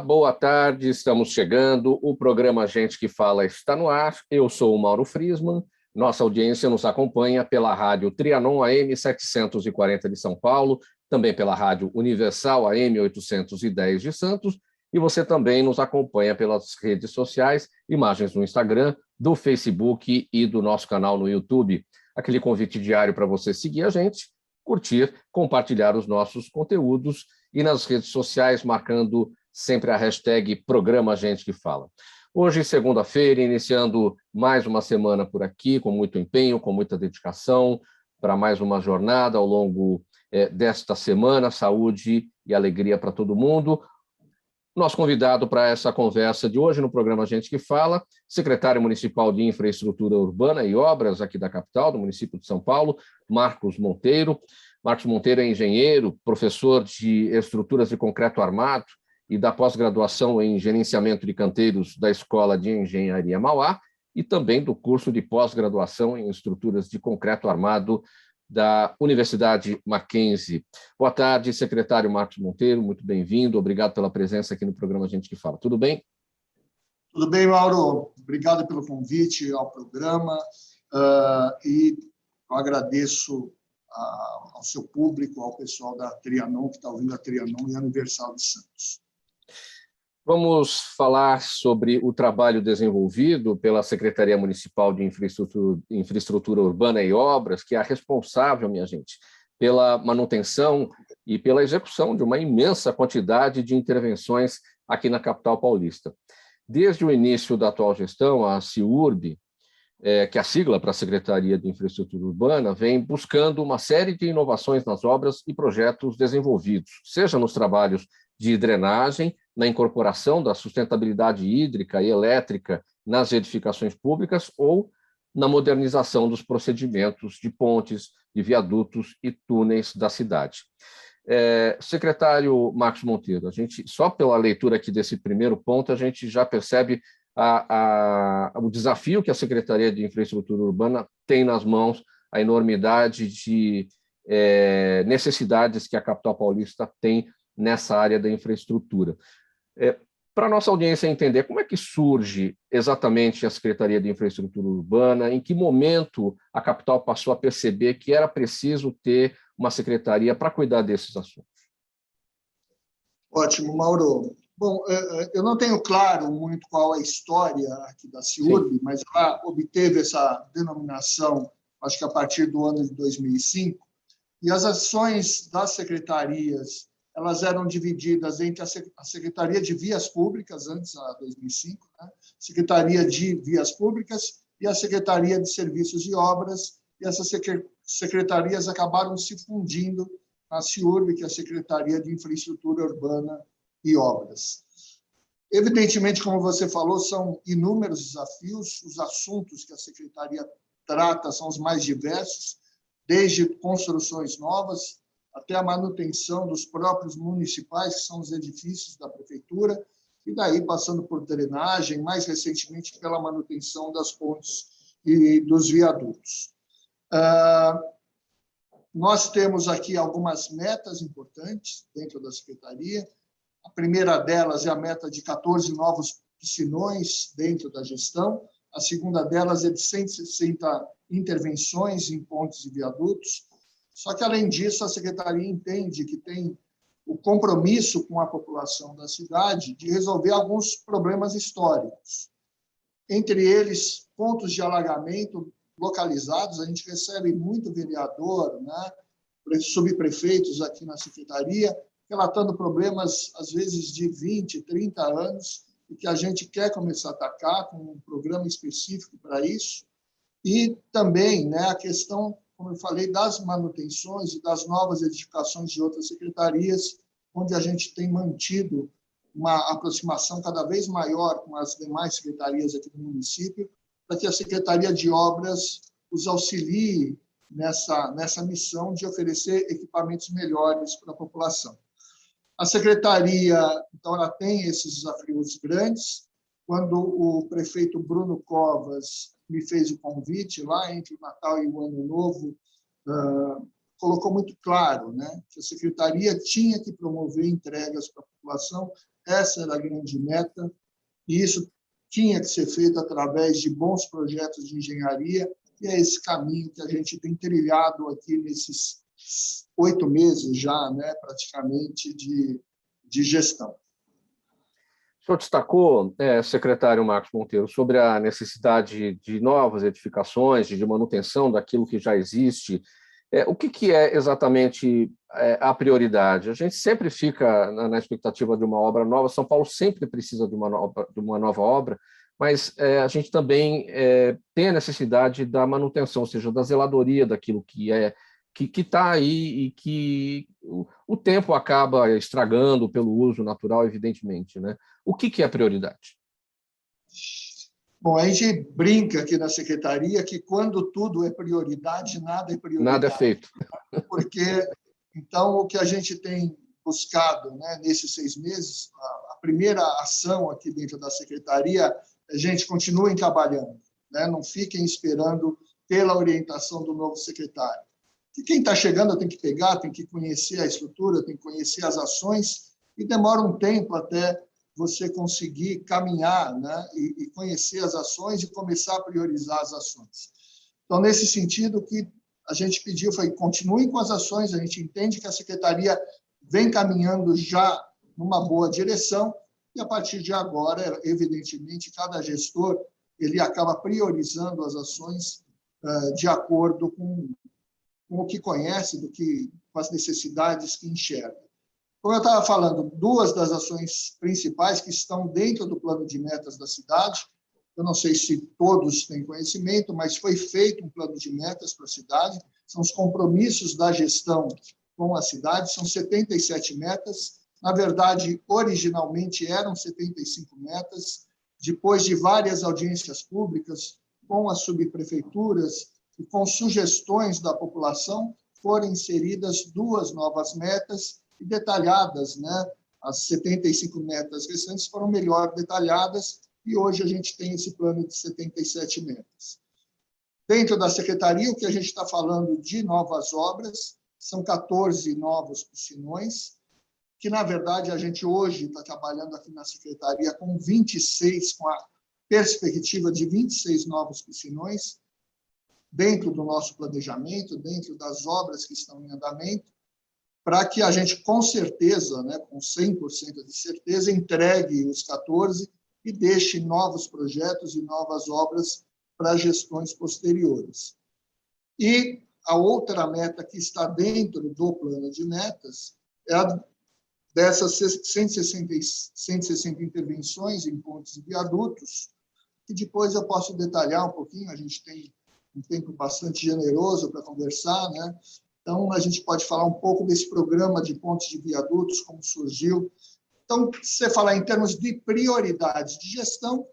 boa tarde, estamos chegando. O programa Gente que Fala está no ar. Eu sou o Mauro Friesman. Nossa audiência nos acompanha pela rádio Trianon AM 740 de São Paulo, também pela rádio Universal AM 810 de Santos, e você também nos acompanha pelas redes sociais, imagens no Instagram, do Facebook e do nosso canal no YouTube. Aquele convite diário para você seguir a gente, curtir, compartilhar os nossos conteúdos e nas redes sociais, marcando sempre a hashtag Programa Gente que Fala. Hoje, segunda-feira, iniciando mais uma semana por aqui, com muito empenho, com muita dedicação, para mais uma jornada ao longo desta semana, saúde e alegria para todo mundo. Nosso convidado para essa conversa de hoje no programa Gente que Fala, secretário municipal de Infraestrutura Urbana e Obras aqui da capital, do município de São Paulo, Marcos Monteiro. Marcos Monteiro é engenheiro, professor de estruturas de concreto armado e da pós-graduação em gerenciamento de canteiros da Escola de Engenharia Mauá e também do curso de pós-graduação em estruturas de concreto armado da Universidade Mackenzie. Boa tarde, secretário Marcos Monteiro, muito bem-vindo, obrigado pela presença aqui no programa Gente que Fala. Tudo bem? Tudo bem, Mauro. Obrigado pelo convite ao programa e eu agradeço ao seu público, ao pessoal da Trianon, que está ouvindo a Trianon e a Universal de Santos. Vamos falar sobre o trabalho desenvolvido pela Secretaria Municipal de Infraestrutura Urbana e Obras, que é a responsável, minha gente, pela manutenção e pela execução de uma imensa quantidade de intervenções aqui na capital paulista. Desde o início da atual gestão, a CIURB, que é a sigla para a Secretaria de Infraestrutura Urbana, vem buscando uma série de inovações nas obras e projetos desenvolvidos, seja nos trabalhos de drenagem, na incorporação da sustentabilidade hídrica e elétrica nas edificações públicas ou na modernização dos procedimentos de pontes, de viadutos e túneis da cidade. Secretário Marcos Monteiro, a gente, só pela leitura aqui desse primeiro ponto, a gente já percebe o desafio que a Secretaria de Infraestrutura Urbana tem nas mãos, a enormidade de necessidades que a capital paulista tem nessa área da infraestrutura. Para a nossa audiência entender, como é que surge exatamente a Secretaria de Infraestrutura Urbana, em que momento a capital passou a perceber que era preciso ter uma secretaria para cuidar desses assuntos? Ótimo, Mauro. Bom, eu não tenho claro muito qual é a história aqui da CIURB, mas ela obteve essa denominação, acho que a partir do ano de 2005, e as ações das secretarias elas eram divididas entre a Secretaria de Vias Públicas, antes, a 2005, né? Secretaria de Vias Públicas e a Secretaria de Serviços e Obras, e essas secretarias acabaram se fundindo na CIURB, que é a Secretaria de Infraestrutura Urbana e Obras. Evidentemente, como você falou, são inúmeros desafios, os assuntos que a Secretaria trata são os mais diversos, desde construções novas, até a manutenção dos próprios municipais, que são os edifícios da prefeitura, e daí passando por drenagem, mais recentemente pela manutenção das pontes e dos viadutos. Nós temos aqui algumas metas importantes dentro da Secretaria. A primeira delas é a meta de 14 novos piscinões dentro da gestão. A segunda delas é de 160 intervenções em pontes e viadutos. Só que, além disso, a Secretaria entende que tem o compromisso com a população da cidade de resolver alguns problemas históricos. Entre eles, pontos de alagamento localizados. A gente recebe muito vereador, né, subprefeitos aqui na Secretaria, relatando problemas, às vezes, de 20, 30 anos, e que a gente quer começar a atacar com um programa específico para isso. E também, né, a questão, como eu falei, das manutenções e das novas edificações de outras secretarias, onde a gente tem mantido uma aproximação cada vez maior com as demais secretarias aqui do município, para que a Secretaria de Obras os auxilie nessa missão de oferecer equipamentos melhores para a população. A Secretaria, então, ela tem esses desafios grandes. Quando o prefeito Bruno Covas me fez o convite, lá entre o Natal e o Ano Novo, colocou muito claro, né, que a Secretaria tinha que promover entregas para a população essa era a grande meta, e isso tinha que ser feito através de bons projetos de engenharia, e é esse caminho que a gente tem trilhado aqui nesses 8 meses já, né, praticamente, de gestão. O senhor destacou, secretário Marcos Monteiro, sobre a necessidade de novas edificações, de manutenção daquilo que já existe. O que é exatamente a prioridade? A gente sempre fica na expectativa de uma obra nova. São Paulo sempre precisa de uma nova obra, mas a gente também tem a necessidade da manutenção, ou seja, da zeladoria daquilo que está aí e que o tempo acaba estragando pelo uso natural, evidentemente, né? O que é prioridade? Bom, a gente brinca aqui na secretaria que quando tudo é prioridade, nada é prioridade. Nada é feito. Porque, então, o que a gente tem buscado, né, nesses 6 meses, a primeira ação aqui dentro da secretaria é: gente, continuem trabalhando, né? Não fiquem esperando pela orientação do novo secretário. E quem está chegando tem que pegar, tem que conhecer a estrutura, tem que conhecer as ações, e demora um tempo até você conseguir caminhar, né, e conhecer as ações e começar a priorizar as ações. Então, nesse sentido, o que a gente pediu foi: continuem com as ações. A gente entende que a secretaria vem caminhando já numa boa direção, e a partir de agora, evidentemente, cada gestor ele acaba priorizando as ações de acordo com o que conhece, com as necessidades que enxerga. Como eu estava falando, 2 das ações principais que estão dentro do plano de metas da cidade, eu não sei se todos têm conhecimento, mas foi feito um plano de metas para a cidade, são os compromissos da gestão com a cidade, são 77 metas. Na verdade, originalmente eram 75 metas, depois de várias audiências públicas com as subprefeituras e com sugestões da população, foram inseridas 2 novas metas e detalhadas, né? As 75 metas restantes foram melhor detalhadas, e hoje a gente tem esse plano de 77 metas. Dentro da secretaria, o que a gente está falando de novas obras, são 14 novos piscinões, que, na verdade, a gente hoje está trabalhando aqui na secretaria com 26, com a perspectiva de 26 novos piscinões, dentro do nosso planejamento, dentro das obras que estão em andamento, para que a gente, com certeza, né, com 100% de certeza, entregue os 14 e deixe novos projetos e novas obras para gestões posteriores. E a outra meta que está dentro do plano de metas é a dessas 160 intervenções em pontes e viadutos, que depois eu posso detalhar um pouquinho. A gente tem um tempo bastante generoso para conversar, né? Então, a gente pode falar um pouco desse programa de pontes de viadutos, como surgiu. Então, se você falar em termos de prioridades de gestão,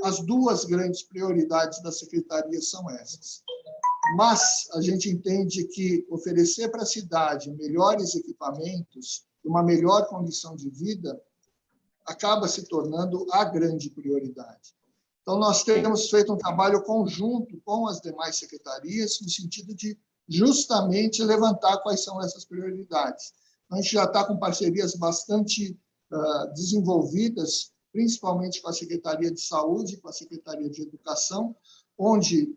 as 2 grandes prioridades da secretaria são essas. Mas a gente entende que oferecer para a cidade melhores equipamentos, uma melhor condição de vida, acaba se tornando a grande prioridade. Então, nós temos feito um trabalho conjunto com as demais secretarias, no sentido de justamente levantar quais são essas prioridades. A gente já está com parcerias bastante desenvolvidas, principalmente com a Secretaria de Saúde, com a Secretaria de Educação, onde,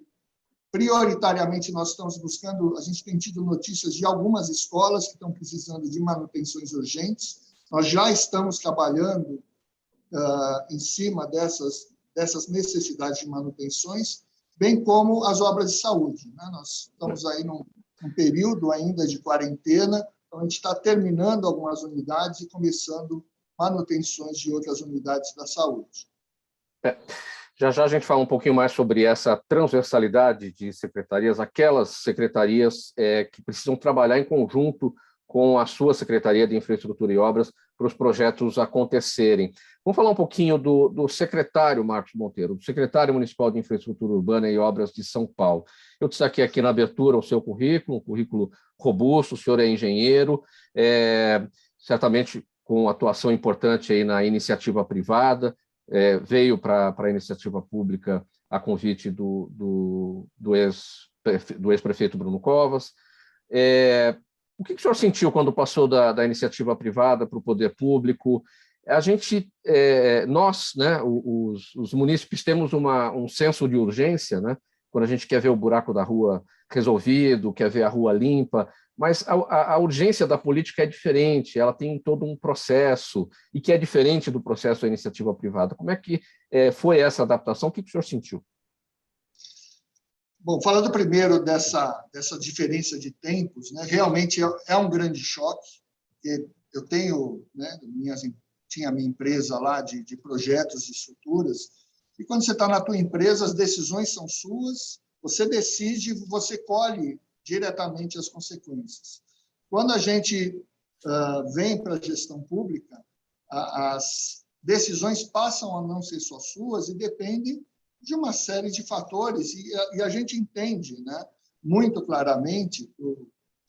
prioritariamente, nós estamos buscando. A gente tem tido notícias de algumas escolas que estão precisando de manutenções urgentes. Nós já estamos trabalhando em cima dessas necessidades de manutenções, bem como as obras de saúde, né? Nós estamos aí num período ainda de quarentena, então a gente está terminando algumas unidades e começando manutenções de outras unidades da saúde. Já a gente fala um pouquinho mais sobre essa transversalidade de secretarias, aquelas secretarias que precisam trabalhar em conjunto com a sua Secretaria de Infraestrutura e Obras para os projetos acontecerem. Vamos falar um pouquinho do secretário Marcos Monteiro, do secretário municipal de Infraestrutura Urbana e Obras de São Paulo. Eu destaquei aqui na abertura o seu currículo, um currículo robusto. O senhor é engenheiro, certamente com atuação importante aí na iniciativa privada, veio para a iniciativa pública a convite do ex-prefeito Bruno Covas. O que o senhor sentiu quando passou da iniciativa privada para o poder público? A gente, nós, né, os munícipes, temos um senso de urgência, né, quando a gente quer ver o buraco da rua resolvido, quer ver a rua limpa, mas a urgência da política é diferente, ela tem todo um processo, e que é diferente do processo da iniciativa privada. Como é que foi essa adaptação? O que o senhor sentiu? Bom, falando primeiro dessa diferença de tempos, né, realmente é um grande choque. Eu tenho, né, tinha a minha empresa lá de projetos, de estruturas, e quando você está na tua empresa, as decisões são suas, você decide, você colhe diretamente as consequências. Quando a gente vem para a gestão pública, as decisões passam a não ser só suas e dependem de uma série de fatores, e a gente entende, né, muito claramente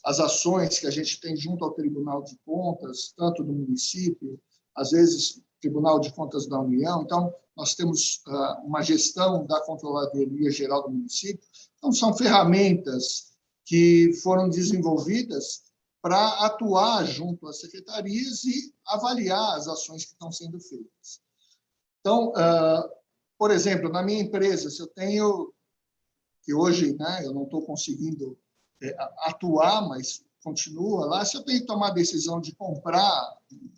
as ações que a gente tem junto ao Tribunal de Contas, tanto do município, às vezes Tribunal de Contas da União. Então, nós temos uma gestão da Controladoria Geral do município. Então, são ferramentas que foram desenvolvidas para atuar junto às secretarias e avaliar as ações que estão sendo feitas. Então, por exemplo, na minha empresa, se eu tenho, que hoje, né, eu não estou conseguindo atuar, mas continua lá, se eu tenho que tomar a decisão de comprar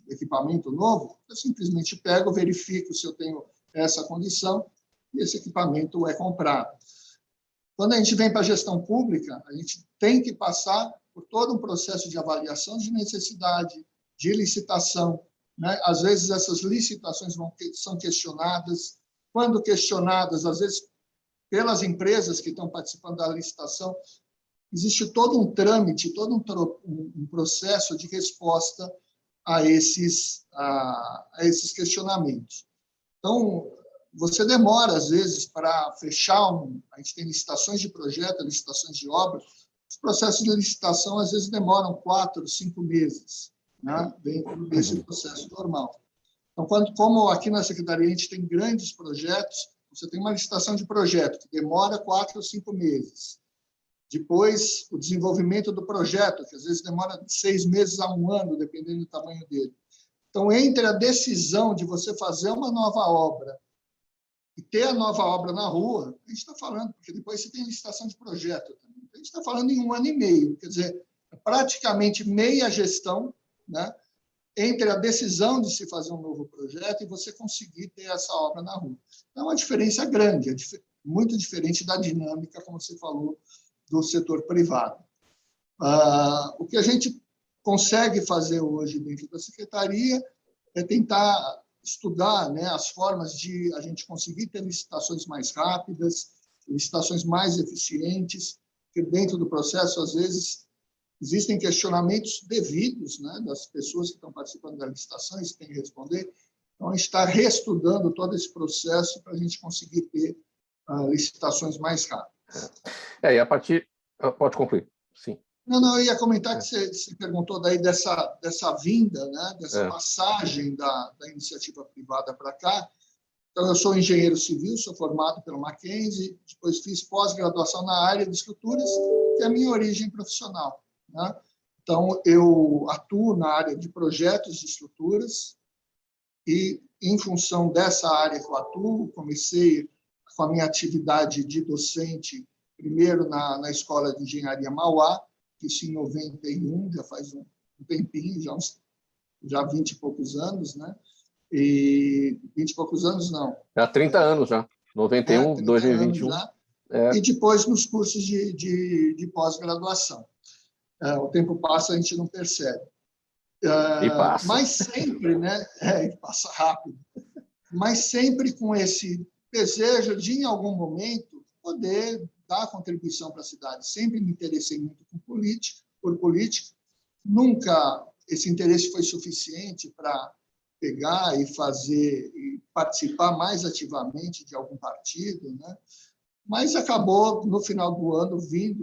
equipamento novo, eu simplesmente pego, verifico se eu tenho essa condição e esse equipamento é comprado. Quando a gente vem para a gestão pública, a gente tem que passar por todo um processo de avaliação de necessidade, de licitação, né? Às vezes, essas licitações são questionadas. Quando questionadas, às vezes, pelas empresas que estão participando da licitação, existe todo um trâmite, todo um processo de resposta a esses questionamentos. Então, você demora, às vezes, para fechar a gente tem licitações de projeto, licitações de obra, os processos de licitação, às vezes, demoram 4, 5 meses, né, dentro desse processo normal. Então, como aqui na Secretaria a gente tem grandes projetos, você tem uma licitação de projeto que demora 4 ou 5 meses. Depois, o desenvolvimento do projeto, que às vezes demora de 6 meses a 1 ano, dependendo do tamanho dele. Então, entre a decisão de você fazer uma nova obra e ter a nova obra na rua, a gente está falando, porque depois você tem licitação de projeto também. A gente está falando em 1 ano e meio, quer dizer, praticamente meia gestão, né, entre a decisão de se fazer um novo projeto e você conseguir ter essa obra na rua. Então, é uma diferença grande, muito diferente da dinâmica, como você falou, do setor privado. O que a gente consegue fazer hoje dentro da Secretaria é tentar estudar, né, as formas de a gente conseguir ter licitações mais rápidas, licitações mais eficientes, porque dentro do processo, às vezes, existem questionamentos devidos, né, das pessoas que estão participando das licitações, que têm que responder. Então, a gente está reestudando todo esse processo para a gente conseguir ter licitações mais rápidas. E a partir... Pode concluir, sim. Não, eu ia comentar que você perguntou daí dessa vinda, né, dessa passagem da iniciativa privada para cá. Então, eu sou engenheiro civil, sou formado pelo Mackenzie, depois fiz pós-graduação na área de estruturas, que é a minha origem profissional, né? Então, eu atuo na área de projetos de estruturas e, em função dessa área que eu atuo, comecei com a minha atividade de docente, primeiro na Escola de Engenharia Mauá, isso em 91, já faz um tempinho, já 20 e poucos anos, né? E 20 e poucos anos, não. Há 30 anos já, 91, 2021. Já. E depois nos cursos de pós-graduação. O tempo passa, a gente não percebe. E passa. Mas sempre, né? Passa rápido. Mas sempre com esse desejo de, em algum momento, poder dar contribuição para a cidade. Sempre me interessei muito por política. Nunca esse interesse foi suficiente para pegar e fazer e participar mais ativamente de algum partido, né? Mas acabou, no final do ano,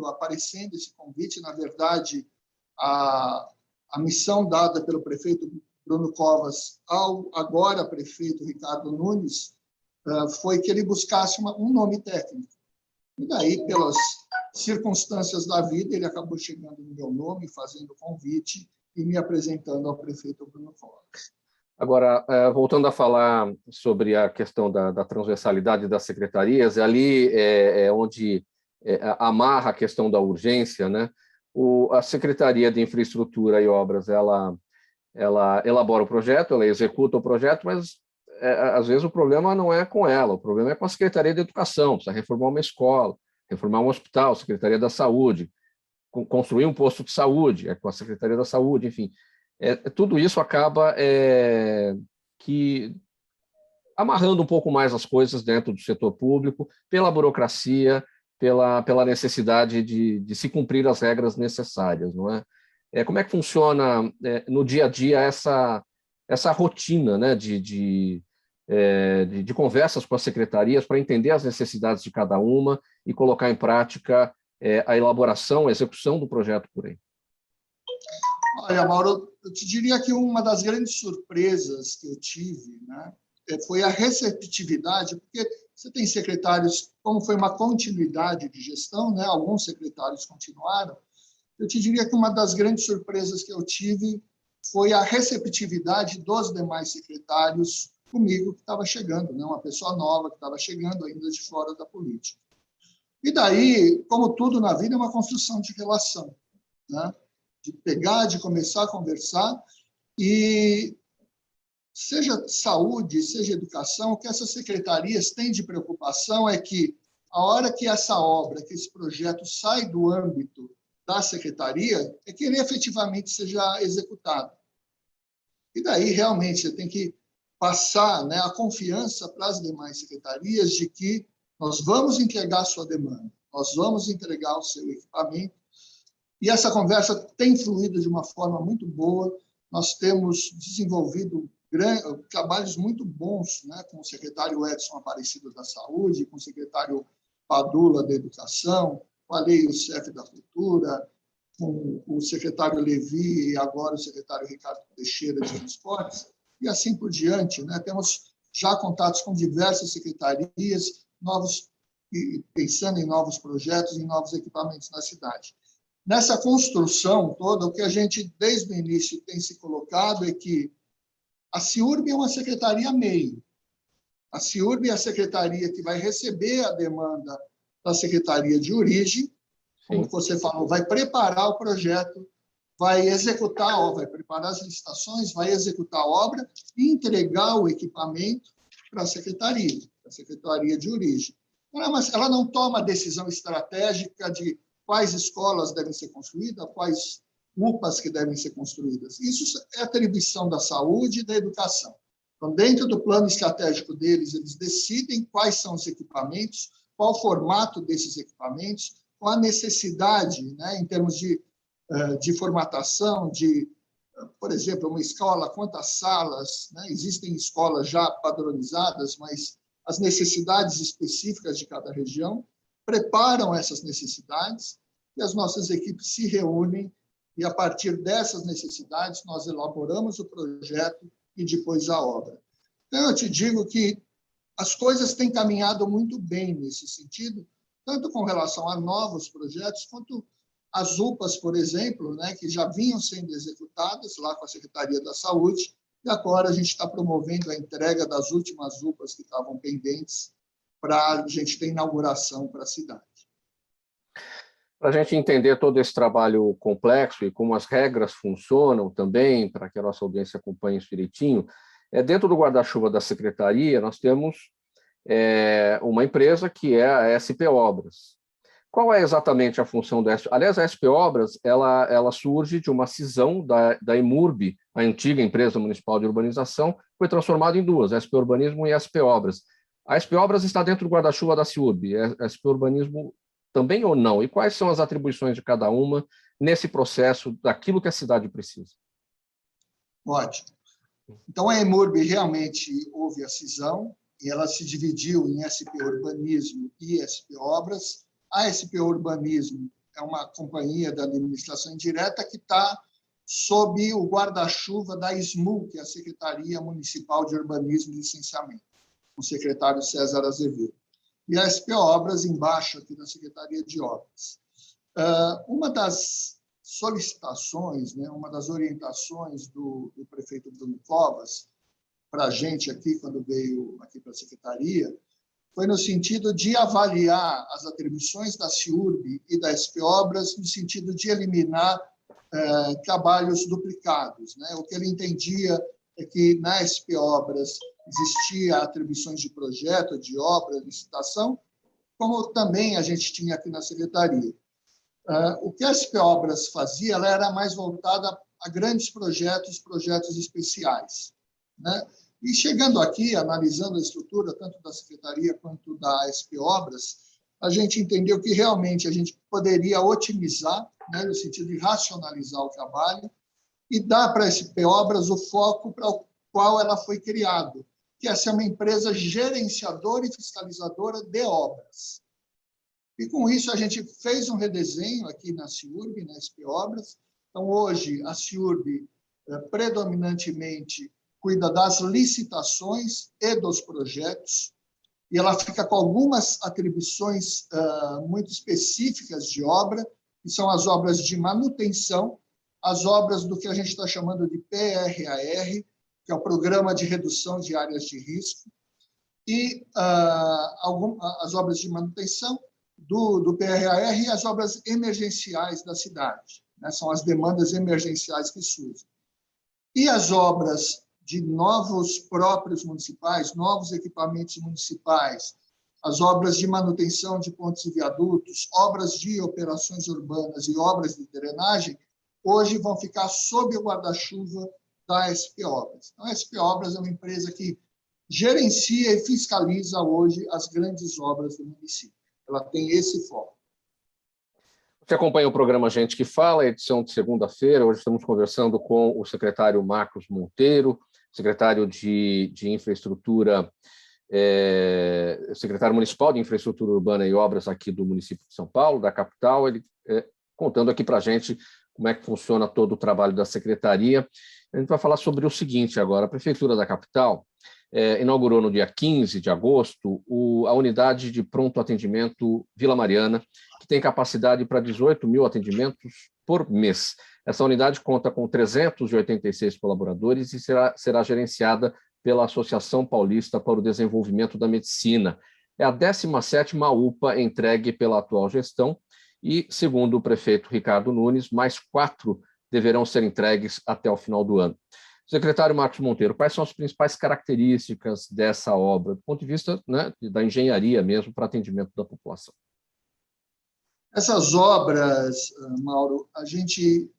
aparecendo esse convite. Na verdade, a missão dada pelo prefeito Bruno Covas ao agora prefeito Ricardo Nunes foi que ele buscasse um nome técnico. E daí, pelas circunstâncias da vida, ele acabou chegando no meu nome, fazendo o convite e me apresentando ao prefeito Bruno Covas. Agora, voltando a falar sobre a questão da transversalidade das secretarias, ali é onde amarra a questão da urgência, né? A Secretaria de Infraestrutura e Obras, ela elabora o projeto, ela executa o projeto, mas às vezes o problema não é com ela, o problema é com a Secretaria de Educação, precisa reformar uma escola, reformar um hospital, Secretaria da Saúde, construir um posto de saúde, é com a Secretaria da Saúde, enfim. Tudo isso acaba amarrando um pouco mais as coisas dentro do setor público, pela burocracia, pela necessidade de se cumprir as regras necessárias, não é? Como é que funciona no dia a dia essa rotina, né, de conversas com as secretarias para entender as necessidades de cada uma e colocar em prática a elaboração, a execução do projeto por aí? Olha, Mauro, eu te diria que uma das grandes surpresas que eu tive, né, foi a receptividade, porque você tem secretários, como foi uma continuidade de gestão, né, alguns secretários continuaram. Eu te diria que uma das grandes surpresas que eu tive foi a receptividade dos demais secretários comigo, que estava chegando, né, uma pessoa nova que estava chegando ainda de fora da política. E daí, como tudo na vida, é uma construção de relação, né? De pegar, de começar a conversar, e seja saúde, seja educação, o que essas secretarias têm de preocupação é que a hora que essa obra, que esse projeto sai do âmbito da secretaria, é que ele efetivamente seja executado. E daí, realmente, você tem que passar, né, a confiança para as demais secretarias de que nós vamos entregar a sua demanda, nós vamos entregar o seu equipamento. E essa conversa tem fluído de uma forma muito boa. Nós temos desenvolvido trabalhos muito bons, né, com o secretário Edson Aparecido da Saúde, com o secretário Padula da Educação, falei o chefe da Cultura, com o secretário Levi e agora o secretário Ricardo Teixeira de Transportes, e assim por diante, né? Temos já contatos com diversas secretarias, pensando em novos projetos, em novos equipamentos na cidade. Nessa construção toda, o que a gente, desde o início, tem se colocado é que a CIURB é uma secretaria meio. A CIURB é a secretaria que vai receber a demanda da secretaria de origem, como você falou, vai preparar o projeto, vai executar a obra, vai preparar as licitações, vai executar a obra e entregar o equipamento para a secretaria de origem. Ela não toma decisão estratégica de quais escolas devem ser construídas, quais UPAs que devem ser construídas. Isso é atribuição da saúde e da educação. Então, dentro do plano estratégico deles, eles decidem quais são os equipamentos, qual o formato desses equipamentos, qual a necessidade, né, em termos de formatação, por exemplo, uma escola, quantas salas, né? Existem escolas já padronizadas, mas as necessidades específicas de cada região, preparam essas necessidades e as nossas equipes se reúnem e, a partir dessas necessidades, nós elaboramos o projeto e depois a obra. Então, eu te digo que as coisas têm caminhado muito bem nesse sentido, tanto com relação a novos projetos, quanto as UPAs, por exemplo, né, que já vinham sendo executadas lá com a Secretaria da Saúde, e agora a gente está promovendo a entrega das últimas UPAs que estavam pendentes para a gente ter inauguração para a cidade. Para a gente entender todo esse trabalho complexo e como as regras funcionam também, para que a nossa audiência acompanhe isso direitinho, dentro do guarda-chuva da Secretaria, nós temos uma empresa que é a SP Obras. Qual é exatamente a função da SP? Aliás, a SP Obras ela surge de uma cisão da EMURB, a antiga empresa municipal de urbanização, foi transformada em duas, SP Urbanismo e SP Obras. A SP Obras está dentro do guarda-chuva da CIURB, a SP Urbanismo também ou não? E quais são as atribuições de cada uma nesse processo daquilo que a cidade precisa? Ótimo. Então, a EMURB realmente houve a cisão, e ela se dividiu em SP Urbanismo e SP Obras. A SP Urbanismo é uma companhia da administração indireta que está sob o guarda-chuva da SMU, que é a Secretaria Municipal de Urbanismo e Licenciamento, com o secretário César Azevedo. E a SP Obras, embaixo aqui da Secretaria de Obras. Uma das solicitações, né, uma das orientações do prefeito Bruno Covas para a gente aqui, quando veio aqui para a Secretaria, foi no sentido de avaliar as atribuições da CIURB e da SP Obras, no sentido de eliminar trabalhos duplicados, né? O que ele entendia é que na SP Obras existia atribuições de projeto, de obra, licitação, como também a gente tinha aqui na Secretaria. O que a SP Obras fazia, ela era mais voltada a grandes projetos, projetos especiais, né? E chegando aqui, analisando a estrutura tanto da Secretaria quanto da SP Obras, a gente entendeu que realmente a gente poderia otimizar, né, no sentido de racionalizar o trabalho e dar para a SP Obras o foco para o qual ela foi criada, que é ser uma empresa gerenciadora e fiscalizadora de obras. E, com isso, a gente fez um redesenho aqui na CIURB, na SP Obras. Então, hoje, a CIURB predominantemente cuida das licitações e dos projetos, e ela fica com algumas atribuições muito específicas de obra, que são as obras de manutenção, as obras do que a gente está chamando de PRAR, que é o Programa de Redução de Áreas de Risco, e as obras de manutenção do PRAR e as obras emergenciais da cidade, né? São as demandas emergenciais que surgem. E as obras de novos próprios municipais, novos equipamentos municipais, as obras de manutenção de pontes e viadutos, obras de operações urbanas e obras de drenagem, hoje vão ficar sob o guarda-chuva da SP Obras. Então, a SP Obras é uma empresa que gerencia e fiscaliza hoje as grandes obras do município. Ela tem esse foco. Você acompanha o programa Gente que Fala, edição de segunda-feira. Hoje estamos conversando com o secretário Marcos Monteiro, secretário de Infraestrutura, secretário municipal de Infraestrutura Urbana e Obras aqui do município de São Paulo, da capital, ele contando aqui para a gente como é que funciona todo o trabalho da secretaria. A gente vai falar sobre o seguinte agora. A Prefeitura da capital inaugurou no dia 15 de agosto a unidade de pronto atendimento Vila Mariana, que tem capacidade para 18 mil atendimentos por mês. Essa unidade conta com 386 colaboradores e será gerenciada pela Associação Paulista para o Desenvolvimento da Medicina. É a 17ª UPA entregue pela atual gestão e, segundo o prefeito Ricardo Nunes, mais 4 deverão ser entregues até o final do ano. Secretário Marcos Monteiro, quais são as principais características dessa obra, do ponto de vista, né, da engenharia mesmo, para atendimento da população? Essas obras, Mauro, a gente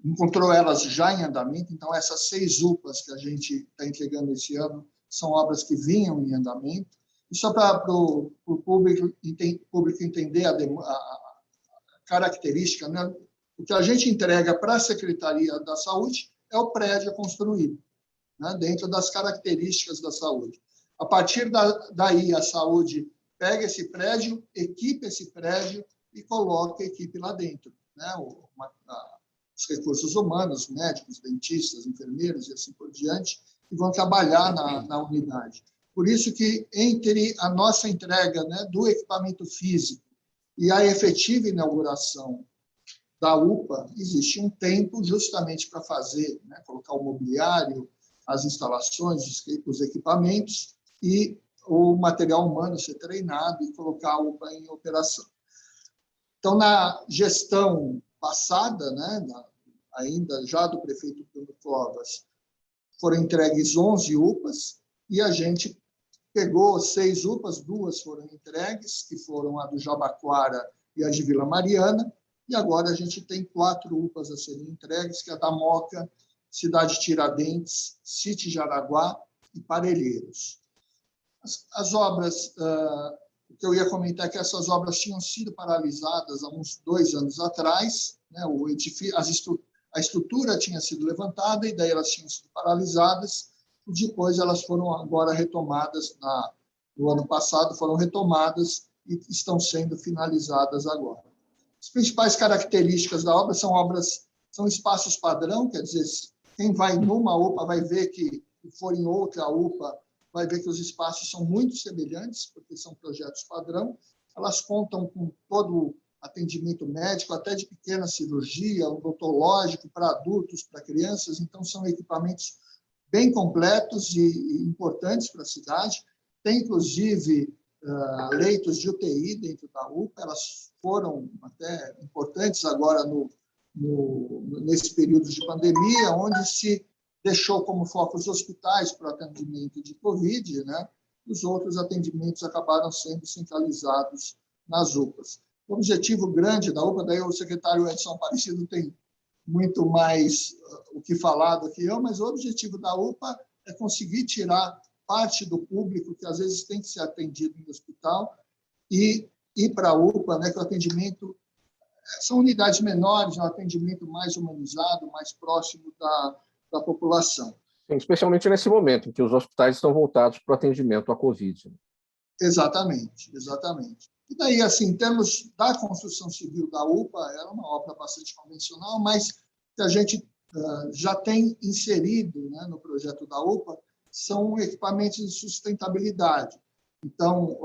encontrou elas já em andamento, então essas 6 UPAs que a gente está entregando esse ano são obras que vinham em andamento. E só para o público entender a característica, né? O que a gente entrega para a Secretaria da Saúde é o prédio construído, né? Dentro das características da saúde. A partir daí, a saúde pega esse prédio, equipa esse prédio e coloca a equipe lá dentro, né? Os recursos humanos, médicos, dentistas, enfermeiros e assim por diante, que vão trabalhar na unidade. Por isso que, entre a nossa entrega, né, do equipamento físico e a efetiva inauguração da UPA, existe um tempo justamente para fazer, né, colocar o mobiliário, as instalações, os equipamentos e o material humano ser treinado e colocar a UPA em operação. Então, na gestão passada, né, ainda já do prefeito Pedro Covas, foram entregues 11 UPAs e a gente pegou 6 UPAs, 2 foram entregues, que foram a do Jabaquara e a de Vila Mariana, e agora a gente tem 4 UPAs a serem entregues, que é a da Moca, Cidade Tiradentes, City Jaraguá e Parelheiros. As obras, o que eu ia comentar é que essas obras tinham sido paralisadas há uns 2 anos atrás, né? A estrutura tinha sido levantada e daí elas tinham sido paralisadas, e depois elas foram agora retomadas, no ano passado foram retomadas e estão sendo finalizadas agora. As principais características da obra são espaços padrão, quer dizer, quem vai numa UPA vai ver que, se for em outra UPA, vai ver que os espaços são muito semelhantes, porque são projetos padrão. Elas contam com todo atendimento médico, até de pequena cirurgia, odontológico, para adultos, para crianças, então são equipamentos bem completos e importantes para a cidade. Tem, inclusive, leitos de UTI dentro da UPA, elas foram até importantes agora nesse período de pandemia, onde se deixou como foco os hospitais para o atendimento de Covid, né? Os outros atendimentos acabaram sendo centralizados nas UPAs. O objetivo grande da UPA, daí o secretário Edson Aparecido tem muito mais o que falar do que eu, mas o objetivo da UPA é conseguir tirar parte do público que às vezes tem que ser atendido no hospital e ir para a UPA, né, que o atendimento são unidades menores, um atendimento mais humanizado, mais próximo da população. Sim, especialmente nesse momento em que os hospitais estão voltados para o atendimento à Covid. Exatamente, exatamente. E daí, assim, em termos da construção civil da UPA, era uma obra bastante convencional, mas que a gente já tem inserido, né, no projeto da UPA, são equipamentos de sustentabilidade. Então,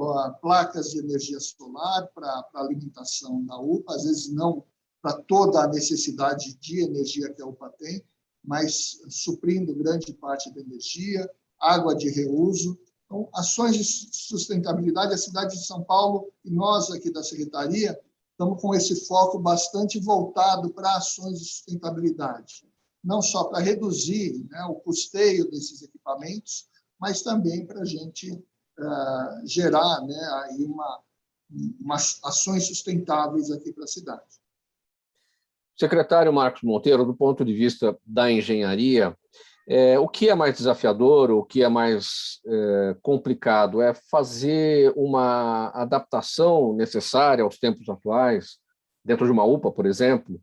placas de energia solar para alimentação da UPA, às vezes não para toda a necessidade de energia que a UPA tem, mas suprindo grande parte da energia, água de reuso. Então, ações de sustentabilidade, a cidade de São Paulo e nós aqui da Secretaria estamos com esse foco bastante voltado para ações de sustentabilidade, não só para reduzir, né, o custeio desses equipamentos, mas também para a gente gerar, né, aí umas ações sustentáveis aqui para a cidade. Secretário Marcos Monteiro, do ponto de vista da engenharia, o que é mais desafiador, o que é mais complicado é fazer uma adaptação necessária aos tempos atuais, dentro de uma UPA, por exemplo,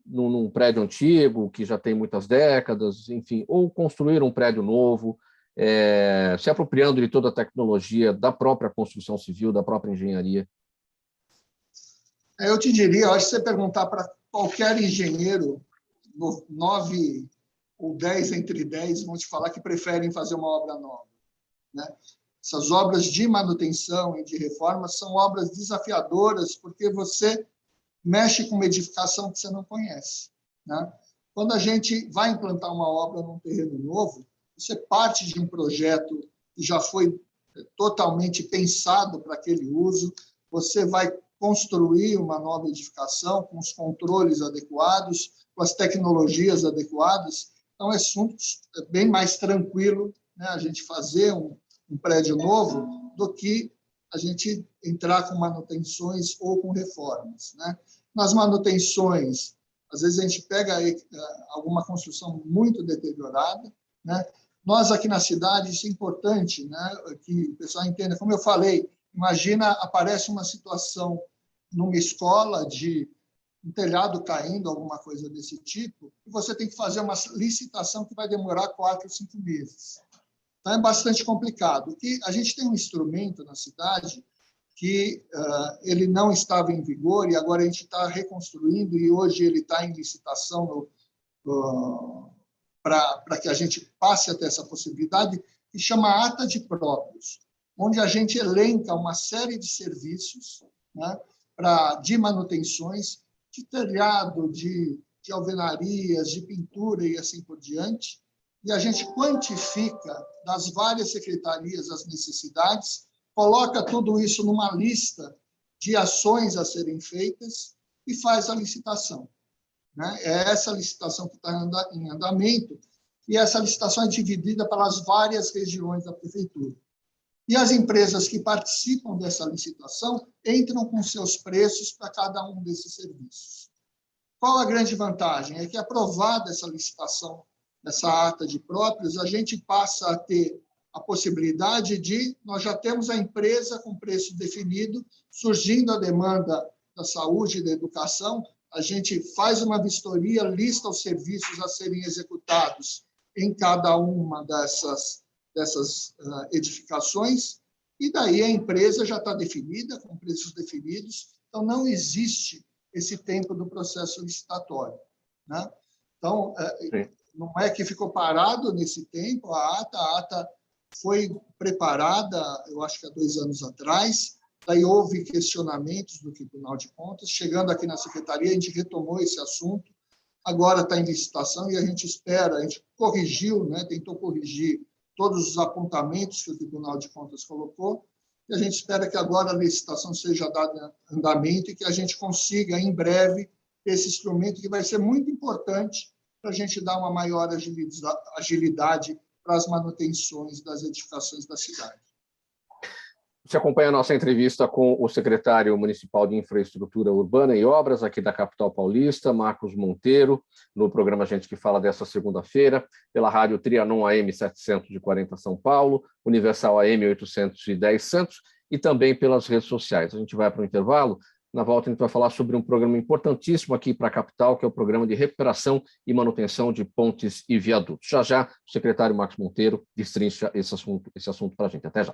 num prédio antigo, que já tem muitas décadas, enfim, ou construir um prédio novo, se apropriando de toda a tecnologia da própria construção civil, da própria engenharia. Eu te diria, eu acho que você perguntar para qualquer engenheiro, 9 ou 10 entre 10 vão te falar que preferem fazer uma obra nova, né? Essas obras de manutenção e de reforma são obras desafiadoras, porque você mexe com uma edificação que você não conhece, né? Quando a gente vai implantar uma obra num terreno novo, você parte de um projeto que já foi totalmente pensado para aquele uso, você vai construir uma nova edificação com os controles adequados, com as tecnologias adequadas. Então, é bem mais tranquilo, né, a gente fazer um prédio novo do que a gente entrar com manutenções ou com reformas, né? Nas manutenções, às vezes a gente pega alguma construção muito deteriorada, né? Nós aqui na cidade, isso é importante, né, que o pessoal entenda. Como eu falei, imagina, aparece uma situação numa escola de um telhado caindo, alguma coisa desse tipo, e você tem que fazer uma licitação que vai demorar 4 ou 5 meses. Então, é bastante complicado. E a gente tem um instrumento na cidade que ele não estava em vigor e agora a gente está reconstruindo e hoje ele está em licitação para que a gente passe até essa possibilidade, que chama Ata de Próprios, onde a gente elenca uma série de serviços, né, de manutenções, de telhado, de alvenarias, de pintura e assim por diante, e a gente quantifica das várias secretarias as necessidades, coloca tudo isso numa lista de ações a serem feitas e faz a licitação, né? É essa licitação que está em andamento, e essa licitação é dividida pelas várias regiões da prefeitura. E as empresas que participam dessa licitação entram com seus preços para cada um desses serviços. Qual a grande vantagem? É que, aprovada essa licitação, essa ata de próprios, a gente passa a ter a possibilidade de, nós já temos a empresa com preço definido, surgindo a demanda da saúde e da educação, a gente faz uma vistoria, lista os serviços a serem executados em cada uma dessas edificações, e daí a empresa já está definida, com preços definidos, então não existe esse tempo do processo licitatório, né? Então, não é que ficou parado nesse tempo, a ata foi preparada, eu acho que há 2 anos atrás, daí houve questionamentos do Tribunal de Contas, chegando aqui na Secretaria, a gente retomou esse assunto, agora está em licitação e a gente espera, a gente corrigiu, né, tentou corrigir todos os apontamentos que o Tribunal de Contas colocou, e a gente espera que agora a licitação seja dada andamento e que a gente consiga, em breve, esse instrumento que vai ser muito importante para a gente dar uma maior agilidade para as manutenções das edificações da cidade. Você acompanha a nossa entrevista com o secretário municipal de Infraestrutura Urbana e Obras aqui da capital paulista, Marcos Monteiro, no programa Gente que Fala desta segunda-feira, pela rádio Trianon AM 740 São Paulo, Universal AM 810 Santos e também pelas redes sociais. A gente vai para o intervalo. Na volta, a gente vai falar sobre um programa importantíssimo aqui para a capital, que é o programa de recuperação e manutenção de pontes e viadutos. Já já, o secretário Marcos Monteiro destrincha esse assunto para a gente. Até já.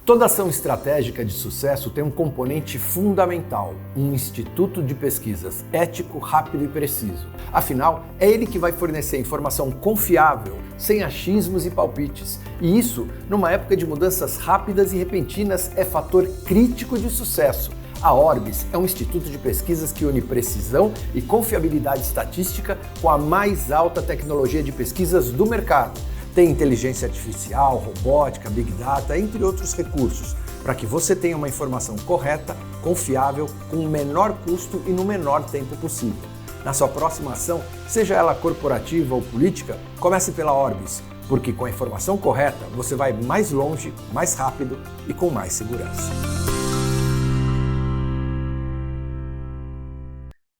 Toda ação estratégica de sucesso tem um componente fundamental, um instituto de pesquisas ético, rápido e preciso. Afinal, é ele que vai fornecer informação confiável, sem achismos e palpites. E isso, numa época de mudanças rápidas e repentinas, é fator crítico de sucesso. A Orbis é um instituto de pesquisas que une precisão e confiabilidade estatística com a mais alta tecnologia de pesquisas do mercado. Tem inteligência artificial, robótica, big data, entre outros recursos, para que você tenha uma informação correta, confiável, com o menor custo e no menor tempo possível. Na sua próxima ação, seja ela corporativa ou política, comece pela Orbis, porque com a informação correta você vai mais longe, mais rápido e com mais segurança.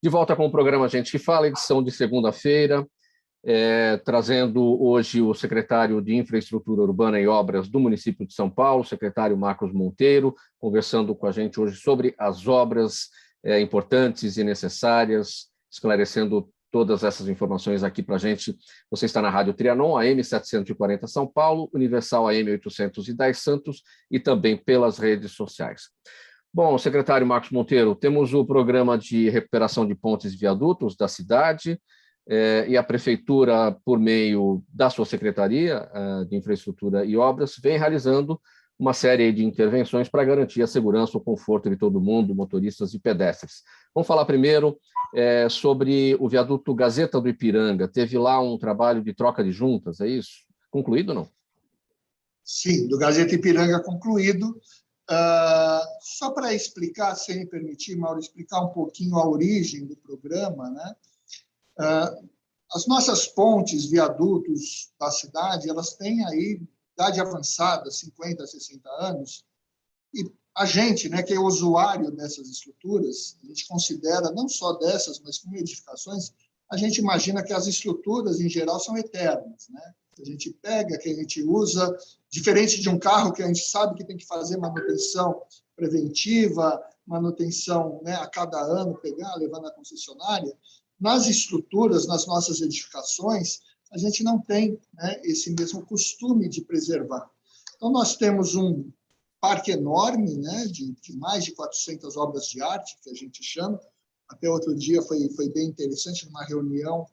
De volta com o programa Gente que Fala, edição de segunda-feira, trazendo hoje o secretário de Infraestrutura Urbana e Obras do município de São Paulo, o secretário Marcos Monteiro, conversando com a gente hoje sobre as obras importantes e necessárias, esclarecendo todas essas informações aqui para a gente. Você está na Rádio Trianon, AM 740 São Paulo, Universal AM 810 Santos e também pelas redes sociais. Bom, secretário Marcos Monteiro, temos o programa de recuperação de pontes e viadutos da cidade, e a Prefeitura, por meio da sua Secretaria de Infraestrutura e Obras, vem realizando uma série de intervenções para garantir a segurança, o conforto de todo mundo, motoristas e pedestres. Vamos falar primeiro sobre o viaduto Gazeta do Ipiranga. Teve lá um trabalho de troca de juntas, é isso? Concluído ou não? Sim, do Gazeta Ipiranga concluído. Só para explicar, se me permitir, Mauro, explicar um pouquinho a origem do programa, né? As nossas pontes, viadutos da cidade, elas têm aí idade avançada, 50, 60 anos, e a gente, né, que é usuário dessas estruturas, a gente considera, não só dessas, mas como edificações, a gente imagina que as estruturas, em geral, são eternas, né? A gente pega, que a gente usa, diferente de um carro que a gente sabe que tem que fazer manutenção preventiva, manutenção, né, a cada ano, pegar, levar na concessionária. Nas estruturas, nas nossas edificações, a gente não tem, né, esse mesmo costume de preservar. Então, nós temos um parque enorme, né, de mais de 400 obras de arte, que a gente chama. Até outro dia foi bem interessante, numa reunião,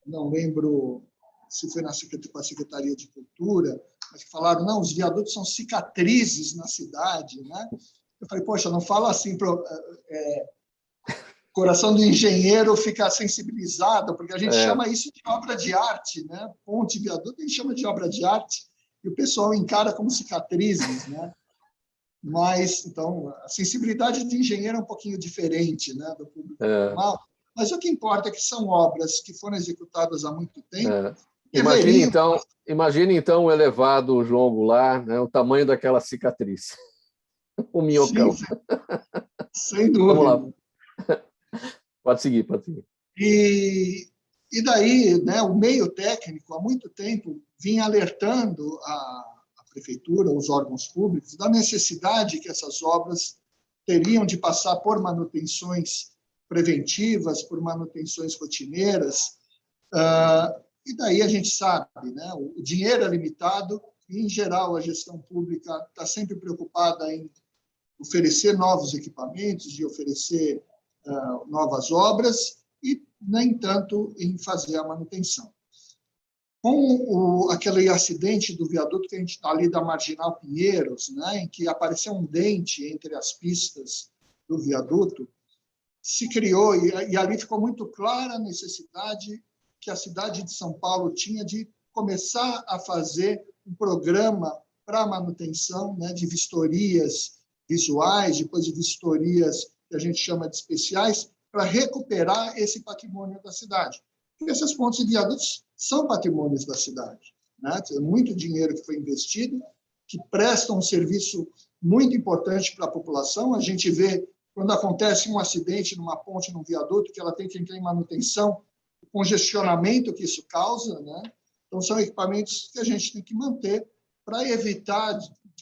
não lembro se foi na Secretaria de Cultura, mas que falaram, não, os viadutos são cicatrizes na cidade, né? Eu falei, poxa, não fala assim para coração do engenheiro ficar sensibilizado, porque a gente chama isso de obra de arte, né? Ponte, viaduto, a gente chama de obra de arte, e o pessoal encara como cicatrizes, né? Mas, então, a sensibilidade de engenheiro é um pouquinho diferente, né, do público normal, mas o que importa é que são obras que foram executadas há muito tempo. Imagine, então, o elevado João Goulart, né, o tamanho daquela cicatriz. O minhocão. Sim, sem dúvida. Vamos lá. Pode seguir. E daí, né, o meio técnico, há muito tempo, vinha alertando a Prefeitura, os órgãos públicos, da necessidade que essas obras teriam de passar por manutenções preventivas, por manutenções rotineiras. E daí a gente sabe, né, o dinheiro é limitado e, em geral, a gestão pública está sempre preocupada em oferecer novos equipamentos, de oferecer novas obras e, nem tanto, em fazer a manutenção. Com aquele acidente do viaduto que a gente está ali da Marginal Pinheiros, né, em que apareceu um dente entre as pistas do viaduto, se criou, e ali ficou muito clara a necessidade que a cidade de São Paulo tinha de começar a fazer um programa para manutenção, né, de vistorias visuais, depois de vistorias que a gente chama de especiais, para recuperar esse patrimônio da cidade. Porque esses pontos e viadutos são patrimônios da cidade, né? Tem muito dinheiro que foi investido, que prestam um serviço muito importante para a população. A gente vê, quando acontece um acidente numa ponte, num viaduto, que ela tem que entrar em manutenção, o congestionamento que isso causa, né? Então, são equipamentos que a gente tem que manter para evitar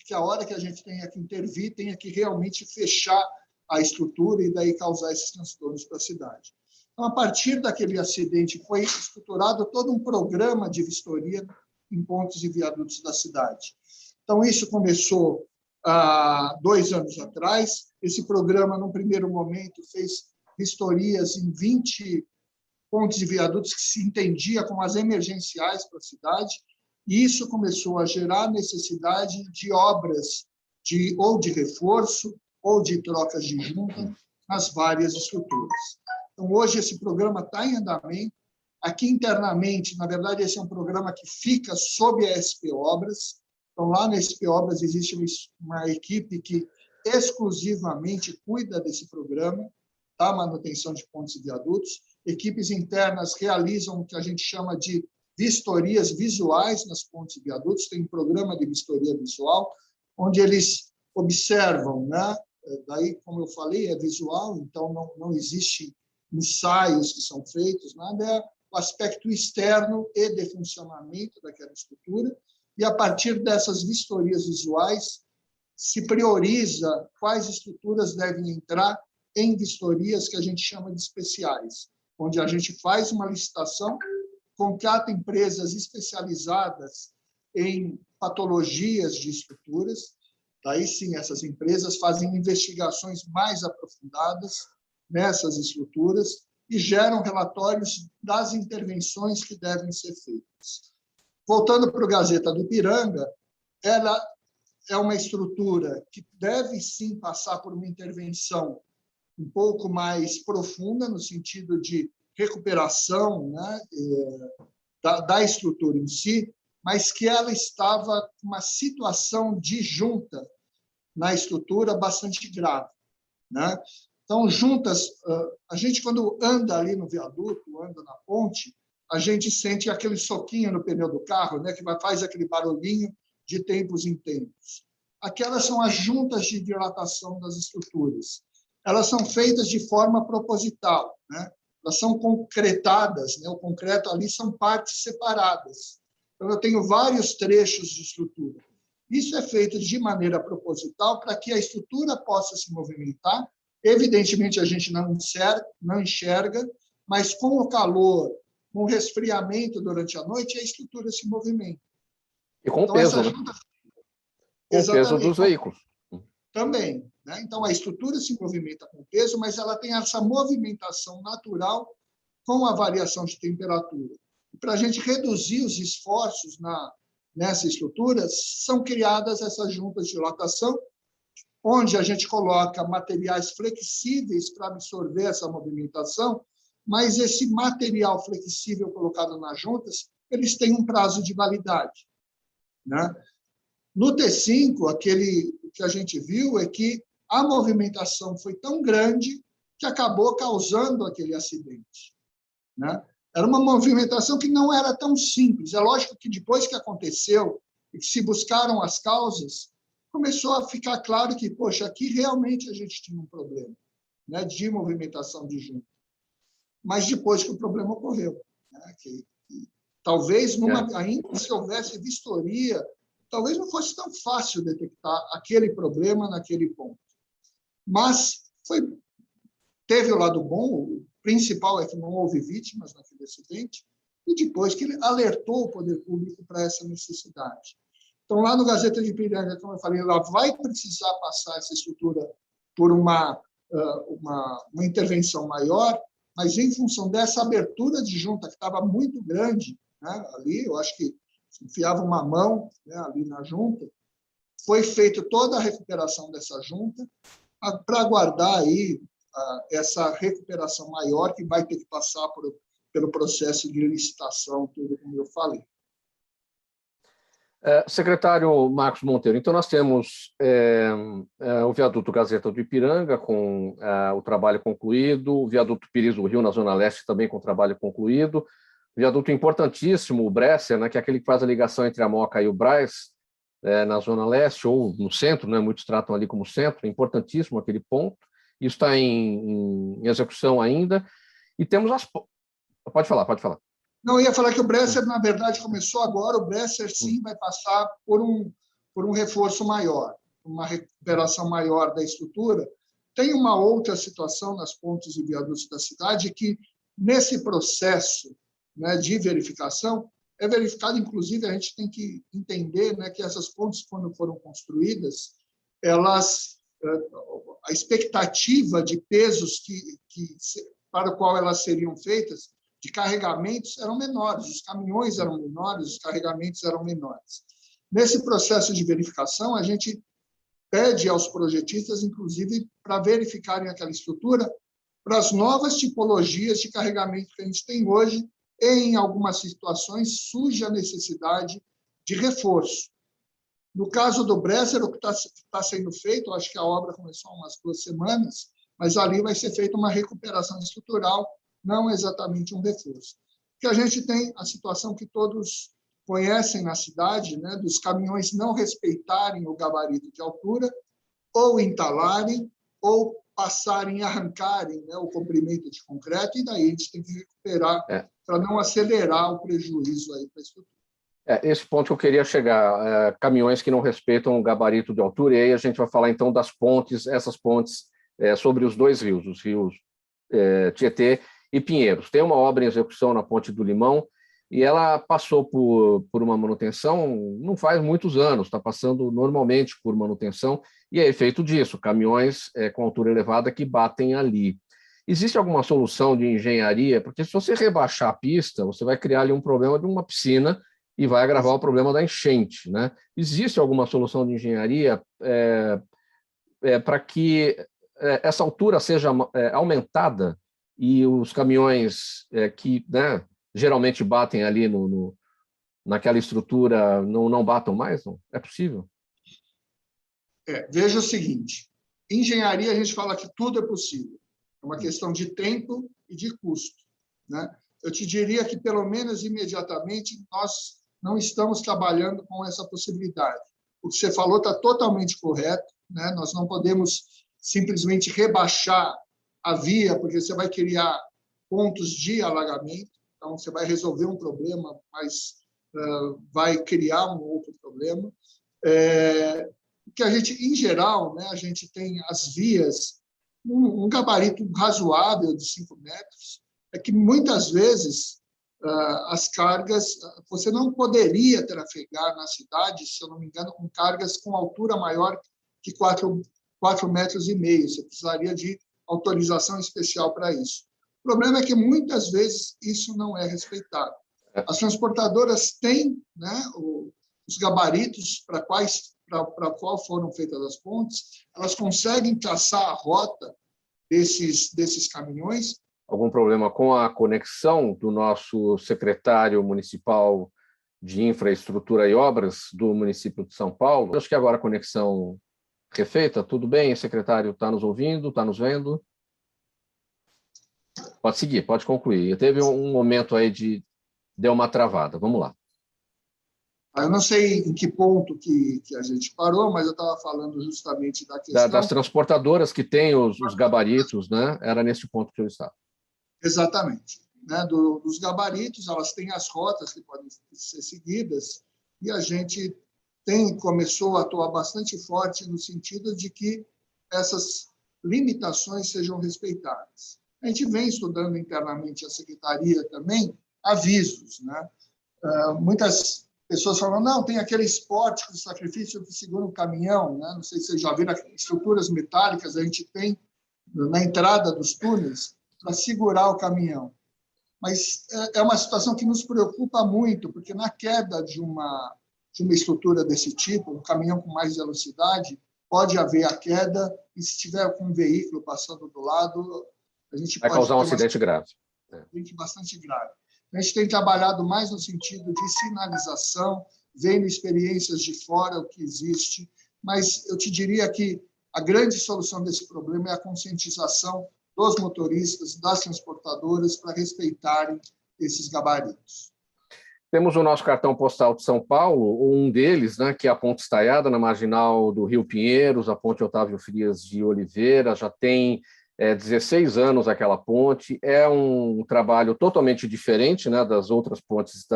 que a hora que a gente tenha que intervir, tenha que realmente fechar a estrutura e daí causar esses transtornos para a cidade. Então, a partir daquele acidente, foi estruturado todo um programa de vistoria em pontes e viadutos da cidade. Então, isso começou há 2 anos atrás. Esse programa, num primeiro momento, fez vistorias em 20 pontes e viadutos que se entendia como as emergenciais para a cidade, e isso começou a gerar necessidade de obras ou de reforço ou de trocas de junta nas várias estruturas. Então, hoje, esse programa está em andamento. Aqui, internamente, na verdade, esse é um programa que fica sob a SP Obras. Então, lá na SP Obras existe uma equipe que exclusivamente cuida desse programa, da manutenção de pontes e viadutos. Equipes internas realizam o que a gente chama de vistorias visuais nas pontes e viadutos. Tem um programa de vistoria visual, onde eles observam, né? Daí, como eu falei, é visual, então não existe ensaios que são feitos, nada, é o aspecto externo e de funcionamento daquela estrutura, e a partir dessas vistorias visuais se prioriza quais estruturas devem entrar em vistorias que a gente chama de especiais, onde a gente faz uma licitação, contrata empresas especializadas em patologias de estruturas. Daí sim, essas empresas fazem investigações mais aprofundadas nessas estruturas e geram relatórios das intervenções que devem ser feitas. Voltando para o Gazeta do Ipiranga, ela é uma estrutura que deve sim passar por uma intervenção um pouco mais profunda, no sentido de recuperação, né, da estrutura em si, mas que ela estava com uma situação de junta na estrutura bastante grave, né? Então, juntas, a gente, quando anda ali no viaduto, anda na ponte, a gente sente aquele soquinho no pneu do carro, né, que faz aquele barulhinho de tempos em tempos. Aquelas são as juntas de dilatação das estruturas. Elas são feitas de forma proposital, né? Elas são concretadas, né? O concreto ali são partes separadas. Então, eu tenho vários trechos de estrutura. Isso é feito de maneira proposital para que a estrutura possa se movimentar. Evidentemente, a gente não enxerga, mas com o calor, com o resfriamento durante a noite, a estrutura se movimenta. E com o peso, né? Com o peso dos veículos. Também, né? Então, a estrutura se movimenta com peso, mas ela tem essa movimentação natural com a variação de temperatura. Para a gente reduzir os esforços nessa estrutura, são criadas essas juntas de dilatação, onde a gente coloca materiais flexíveis para absorver essa movimentação, mas esse material flexível colocado nas juntas, eles têm um prazo de validade, né? No T5, aquele que a gente viu é que a movimentação foi tão grande que acabou causando aquele acidente, né? Era uma movimentação que não era tão simples. É lógico que depois que aconteceu e que se buscaram as causas, começou a ficar claro que, poxa, aqui realmente a gente tinha um problema, né, de movimentação de junta. Mas depois que o problema ocorreu, né, que talvez, ainda se houvesse vistoria, talvez não fosse tão fácil detectar aquele problema naquele ponto. Mas teve o lado bom, o principal é que não houve vítimas naquele acidente, e depois que ele alertou o poder público para essa necessidade. Então, lá no Gazeta de Ipiranga, como eu falei, ela vai precisar passar essa estrutura por uma intervenção maior, mas em função dessa abertura de junta, que estava muito grande, né, ali, eu acho que enfiava uma mão, né, ali na junta, foi feita toda a recuperação dessa junta para aguardar aí essa recuperação maior que vai ter que passar pelo processo de licitação, tudo como eu falei. Secretário Marcos Monteiro, então nós temos o viaduto Gazeta do Ipiranga com o trabalho concluído, o viaduto Pires do Rio, na Zona Leste, também com o trabalho concluído, o viaduto importantíssimo, o Bresser, né, que é aquele que faz a ligação entre a Moca e o Brás, na Zona Leste ou no centro, né, muitos tratam ali como centro, é importantíssimo aquele ponto, isso está em execução ainda, e temos as... Pode falar. Não, eu ia falar que o Bresser, na verdade, começou agora. O Bresser, sim, vai passar por um reforço maior, uma recuperação maior da estrutura. Tem uma outra situação nas pontes e viadutos da cidade que, nesse processo, né, de verificação, é verificado, inclusive, a gente tem que entender, né, que essas pontes, quando foram construídas, a expectativa de pesos para o qual elas seriam feitas, de carregamentos, eram menores, os caminhões eram menores, os carregamentos eram menores. Nesse processo de verificação, a gente pede aos projetistas, inclusive, para verificarem aquela estrutura para as novas tipologias de carregamento que a gente tem hoje, e, em algumas situações, surge a necessidade de reforço. No caso do Bresser, o que está sendo feito, acho que a obra começou há umas 2 semanas, mas ali vai ser feita uma recuperação estrutural, não exatamente um reforço. Porque a gente tem a situação que todos conhecem na cidade, né, dos caminhões não respeitarem o gabarito de altura, ou entalarem, ou passarem e arrancarem, né, o comprimento de concreto, e daí a gente tem que recuperar para não acelerar o prejuízo aí para a estrutura. Esse ponto que eu queria chegar, caminhões que não respeitam o gabarito de altura, e aí a gente vai falar então das pontes, essas pontes sobre os 2 rios, os rios Tietê e Pinheiros. Tem uma obra em execução na Ponte do Limão e ela passou por uma manutenção não faz muitos anos, está passando normalmente por manutenção e é efeito disso, caminhões com altura elevada que batem ali. Existe alguma solução de engenharia? Porque se você rebaixar a pista, você vai criar ali um problema de uma piscina e vai agravar o problema da enchente, né? Existe alguma solução de engenharia para que essa altura seja aumentada e os caminhões que, né, geralmente batem ali naquela estrutura não batam mais? Não? É possível? Veja o seguinte, engenharia a gente fala que tudo é possível. É uma questão de tempo e de custo, né? Eu te diria que, pelo menos imediatamente, nós não estamos trabalhando com essa possibilidade. O que você falou está totalmente correto, né? Nós não podemos simplesmente rebaixar a via, porque você vai criar pontos de alagamento, então você vai resolver um problema, mas vai criar um outro problema. Que a gente, em geral, né, a gente tem as vias, um gabarito razoável de 5 metros, é que muitas vezes as cargas, você não poderia trafegar na cidade, se eu não me engano, com cargas com altura maior que 4,5 metros. Você precisaria de autorização especial para isso. O problema é que, muitas vezes, isso não é respeitado. As transportadoras têm, né, os gabaritos para qual foram feitas as pontes, elas conseguem traçar a rota desses caminhões. Algum problema com a conexão do nosso secretário municipal de Infraestrutura e Obras do município de São Paulo? Acho que agora a conexão refeita. Tudo bem, secretário? Está nos ouvindo? Está nos vendo? Pode seguir, pode concluir. Teve um momento aí deu uma travada. Vamos lá. Eu não sei em que ponto que a gente parou, mas eu estava falando justamente da questão... Das transportadoras que têm os gabaritos, né? Era nesse ponto que eu estava. Exatamente. Né? Dos gabaritos, elas têm as rotas que podem ser seguidas, e a gente começou a atuar bastante forte no sentido de que essas limitações sejam respeitadas. A gente vem estudando internamente a secretaria também avisos, né? Muitas pessoas falam, não, tem aquele esporte de sacrifício que segura um caminhão, né? Não sei se vocês já viram, estruturas metálicas a gente tem na entrada dos túneis para segurar o caminhão. Mas é uma situação que nos preocupa muito, porque na queda de uma estrutura desse tipo, um caminhão com mais velocidade, pode haver a queda, e se tiver com um veículo passando do lado, a gente vai pode causar um ter acidente grave. Um acidente bastante grave. A gente tem trabalhado mais no sentido de sinalização, vendo experiências de fora, o que existe, mas eu te diria que a grande solução desse problema é a conscientização dos motoristas, das transportadoras, para respeitarem esses gabaritos. Temos o nosso cartão postal de São Paulo, um deles, né, que é a Ponte Estaiada, na marginal do Rio Pinheiros, a Ponte Otávio Frias de Oliveira, já tem 16 anos aquela ponte, é um trabalho totalmente diferente, né, das outras pontes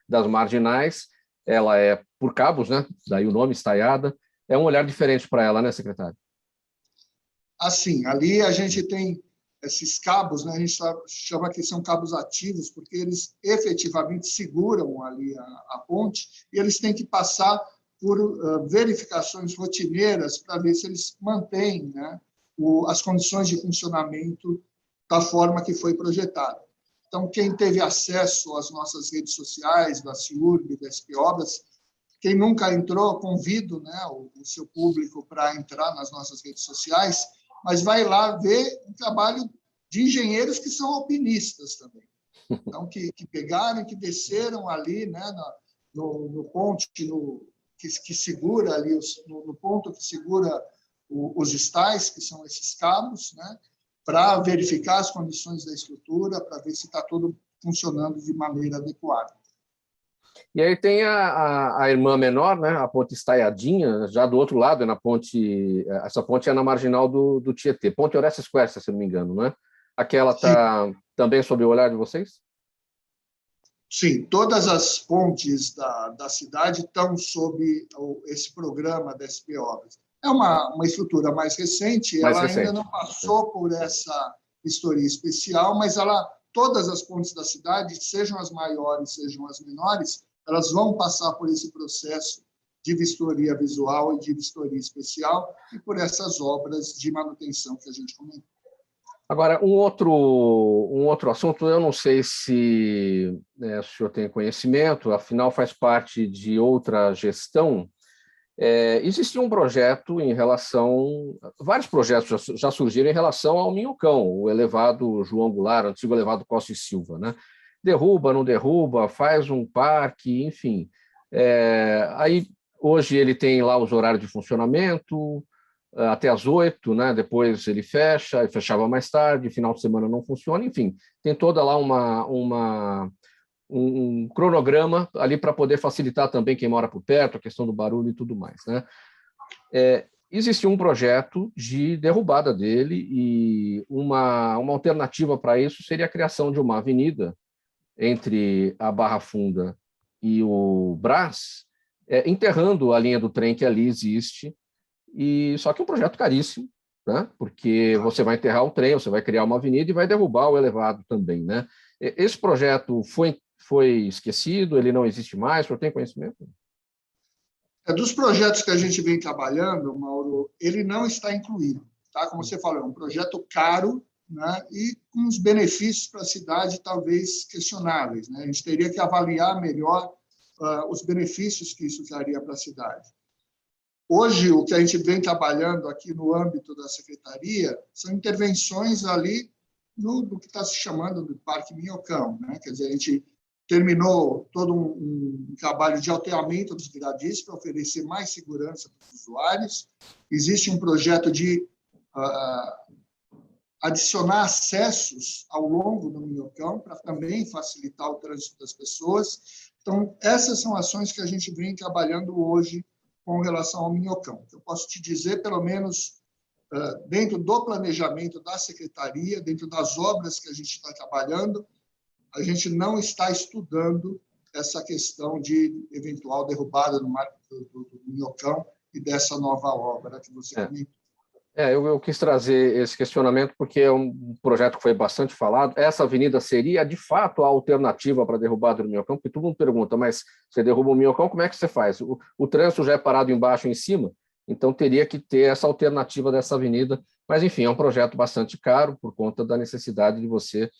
das marginais, ela é por cabos, né, daí o nome Estaiada, é um olhar diferente para ela, né, secretário? Assim, ali a gente tem esses cabos, né, a gente chama que são cabos ativos, porque eles efetivamente seguram ali a ponte, e eles têm que passar por verificações rotineiras para ver se eles mantêm, né, as condições de funcionamento da forma que foi projetada. Então, quem teve acesso às nossas redes sociais, da CIURB, da SP Obras, quem nunca entrou, convido, né, o seu público para entrar nas nossas redes sociais, mas vai lá ver um trabalho de engenheiros que são alpinistas também. Então, que pegaram, que desceram ali, né, no ponte que segura ali, no ponto que segura os estais, que são esses cabos, né, para verificar as condições da estrutura, para ver se está tudo funcionando de maneira adequada. E aí tem a irmã menor, né, a Ponte Estaiadinha, já do outro lado, essa ponte é na marginal do Tietê, Ponte Orestes Quercia, se não me engano, né? Aquela está também sob o olhar de vocês? Sim, todas as pontes da cidade estão sob esse programa da SP Obras. É uma estrutura mais recente, ela ainda não passou por essa vistoria especial, mas todas as pontes da cidade, sejam as maiores, sejam as menores, elas vão passar por esse processo de vistoria visual e de vistoria especial e por essas obras de manutenção que a gente comentou. Agora, um outro assunto, eu não sei se o senhor tem conhecimento, afinal faz parte de outra gestão. Existe um projeto vários projetos já surgiram em relação ao Minhocão, o elevado João Goulart, antigo elevado Costa e Silva, né? Derruba, não derruba, faz um parque, enfim. Aí, hoje ele tem lá os horários de funcionamento, até às 8, né? Depois ele fechava mais tarde, final de semana não funciona, enfim, tem toda lá um cronograma ali para poder facilitar também quem mora por perto, a questão do barulho e tudo mais, né? Existe um projeto de derrubada dele e uma alternativa para isso seria a criação de uma avenida entre a Barra Funda e o Brás, enterrando a linha do trem que ali existe, só que é um projeto caríssimo, né? Porque você vai enterrar o trem, você vai criar uma avenida e vai derrubar o elevado também, né? Esse projeto foi esquecido, ele não existe mais, o senhor tem conhecimento? Dos projetos que a gente vem trabalhando, Mauro, ele não está incluído, tá? Como você falou, é um projeto caro, né? E com os benefícios para a cidade talvez questionáveis, né? A gente teria que avaliar melhor os benefícios que isso traria para a cidade. Hoje, o que a gente vem trabalhando aqui no âmbito da Secretaria são intervenções ali do que está se chamando de Parque Minhocão, né? Quer dizer, a gente terminou todo um trabalho de alteamento dos gradis para oferecer mais segurança para os usuários. Existe um projeto de adicionar acessos ao longo do Minhocão para também facilitar o trânsito das pessoas. Então, essas são ações que a gente vem trabalhando hoje com relação ao Minhocão. Eu posso te dizer, pelo menos, dentro do planejamento da Secretaria, dentro das obras que a gente está trabalhando, a gente não está estudando essa questão de eventual derrubada no marco do Minhocão e dessa nova obra que você comentou. Eu quis trazer esse questionamento porque é um projeto que foi bastante falado. Essa avenida seria, de fato, a alternativa para a derrubada do Minhocão? Porque todo mundo pergunta, mas você derruba o Minhocão, como é que você faz? O trânsito já é parado embaixo e em cima, então teria que ter essa alternativa dessa avenida. Mas, enfim, é um projeto bastante caro por conta da necessidade de você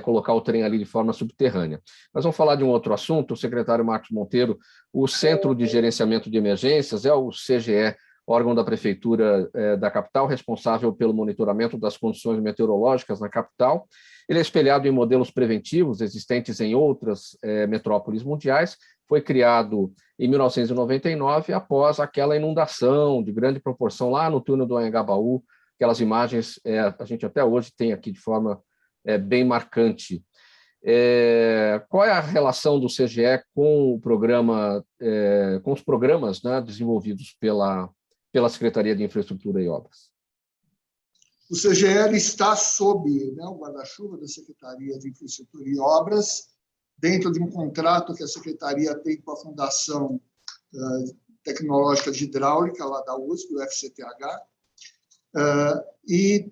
colocar o trem ali de forma subterrânea. Nós vamos falar de um outro assunto, o secretário Marcos Monteiro, o Centro de Gerenciamento de Emergências, o CGE, órgão da Prefeitura da capital, responsável pelo monitoramento das condições meteorológicas na capital. Ele é espelhado em modelos preventivos existentes em outras metrópoles mundiais. Foi criado em 1999, após aquela inundação de grande proporção lá no túnel do Anhangabaú. Aquelas imagens a gente até hoje tem aqui de forma bem marcante. Qual é a relação do CGE com o programa, com os programas, né, desenvolvidos pela Secretaria de Infraestrutura e Obras? O CGE está sob, né, o guarda-chuva da Secretaria de Infraestrutura e Obras, dentro de um contrato que a Secretaria tem com a Fundação Tecnológica de Hidráulica, lá da USP, o FCTH, e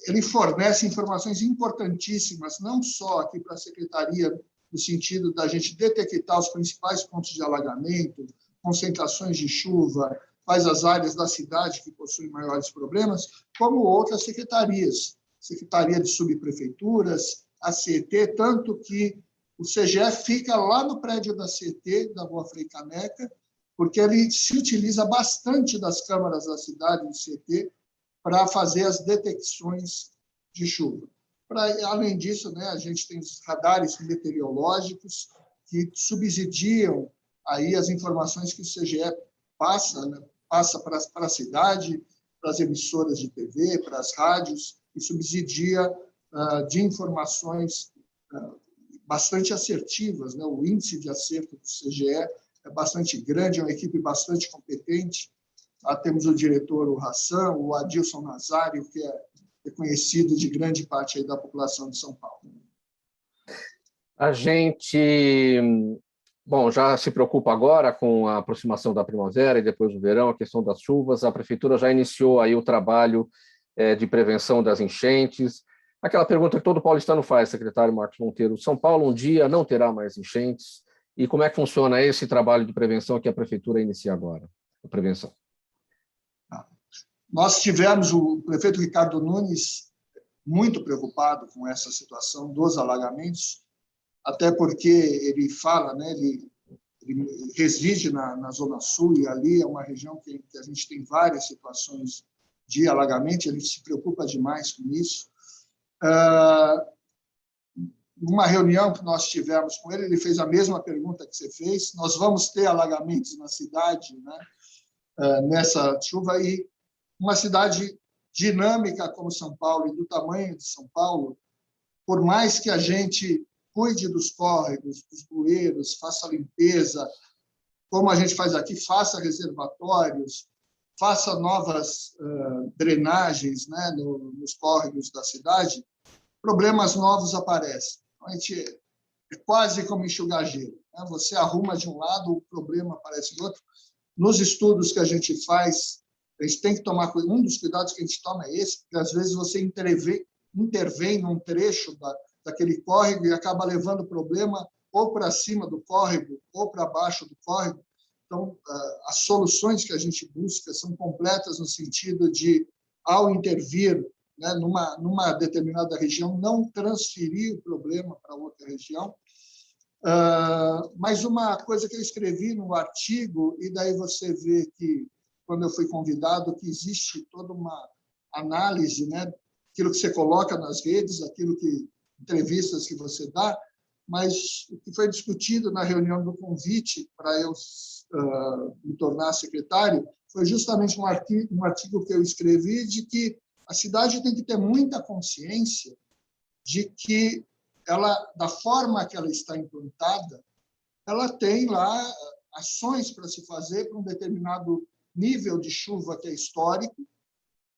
ele fornece informações importantíssimas, não só aqui para a Secretaria, no sentido da gente detectar os principais pontos de alagamento, concentrações de chuva, quais as áreas da cidade que possuem maiores problemas, como outras secretarias, Secretaria de Subprefeituras, a CET, tanto que o CGE fica lá no prédio da CET, da Rua Frei Caneca, porque ele se utiliza bastante das câmaras da cidade do CET para fazer as detecções de chuva. Além disso, né, a gente tem os radares meteorológicos que subsidiam aí as informações que o CGE passa, né, passa para a cidade, para as emissoras de TV, para as rádios, e subsidia de informações bastante assertivas, né? O índice de acerto do CGE é bastante grande, é uma equipe bastante competente. Lá temos o diretor, o Hassan, o Adilson Nazário, que é conhecido de grande parte aí da população de São Paulo. A gente, já se preocupa agora com a aproximação da primavera e depois do verão, a questão das chuvas. A Prefeitura já iniciou aí o trabalho de prevenção das enchentes. Aquela pergunta que todo paulistano faz, secretário Marcos Monteiro: São Paulo um dia não terá mais enchentes? E como é que funciona esse trabalho de prevenção que a Prefeitura inicia agora? A prevenção. Nós tivemos o prefeito Ricardo Nunes muito preocupado com essa situação dos alagamentos, até porque ele fala, né, ele reside na Zona Sul, e ali é uma região que a gente tem várias situações de alagamento, ele se preocupa demais com isso. Numa reunião que nós tivemos com ele, ele fez a mesma pergunta que você fez: nós vamos ter alagamentos na cidade, né, nessa chuva? E uma cidade dinâmica como São Paulo, e do tamanho de São Paulo, por mais que a gente cuide dos córregos, dos bueiros, faça limpeza, como a gente faz aqui, faça reservatórios, faça novas drenagens, né, nos córregos da cidade, problemas novos aparecem. A gente é quase como enxugar gelo, né? Você arruma de um lado, o problema aparece do outro. Nos estudos que a gente faz, a gente tem que tomar cuidado. Um dos cuidados que a gente toma é esse, porque às vezes você intervém num trecho daquele córrego e acaba levando o problema ou para cima do córrego ou para baixo do córrego. Então, as soluções que a gente busca são completas no sentido de, ao intervir, né, numa determinada região, não transferir o problema para outra região. Mas uma coisa que eu escrevi no artigo, e daí você vê que, quando eu fui convidado, que existe toda uma análise, né, aquilo que você coloca nas redes, entrevistas que você dá, mas o que foi discutido na reunião do convite para eu me tornar secretário foi justamente um artigo que eu escrevi de que a cidade tem que ter muita consciência de que ela, da forma que ela está implantada, ela tem lá ações para se fazer para um determinado nível de chuva que é histórico,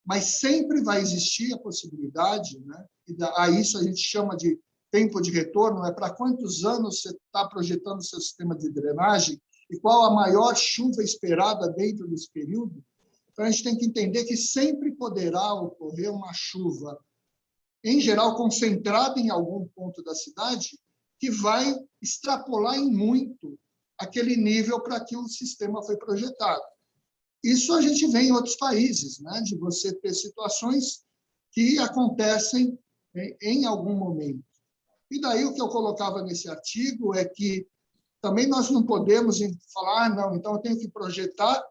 mas sempre vai existir a possibilidade, né? E a isso a gente chama de tempo de retorno, é para quantos anos você está projetando o seu sistema de drenagem e qual a maior chuva esperada dentro desse período. Então, a gente tem que entender que sempre poderá ocorrer uma chuva, em geral, concentrada em algum ponto da cidade, que vai extrapolar em muito aquele nível para que o sistema foi projetado. Isso a gente vê em outros países, né? De você ter situações que acontecem em algum momento. E daí o que eu colocava nesse artigo é que também nós não podemos falar, não, então eu tenho que projetar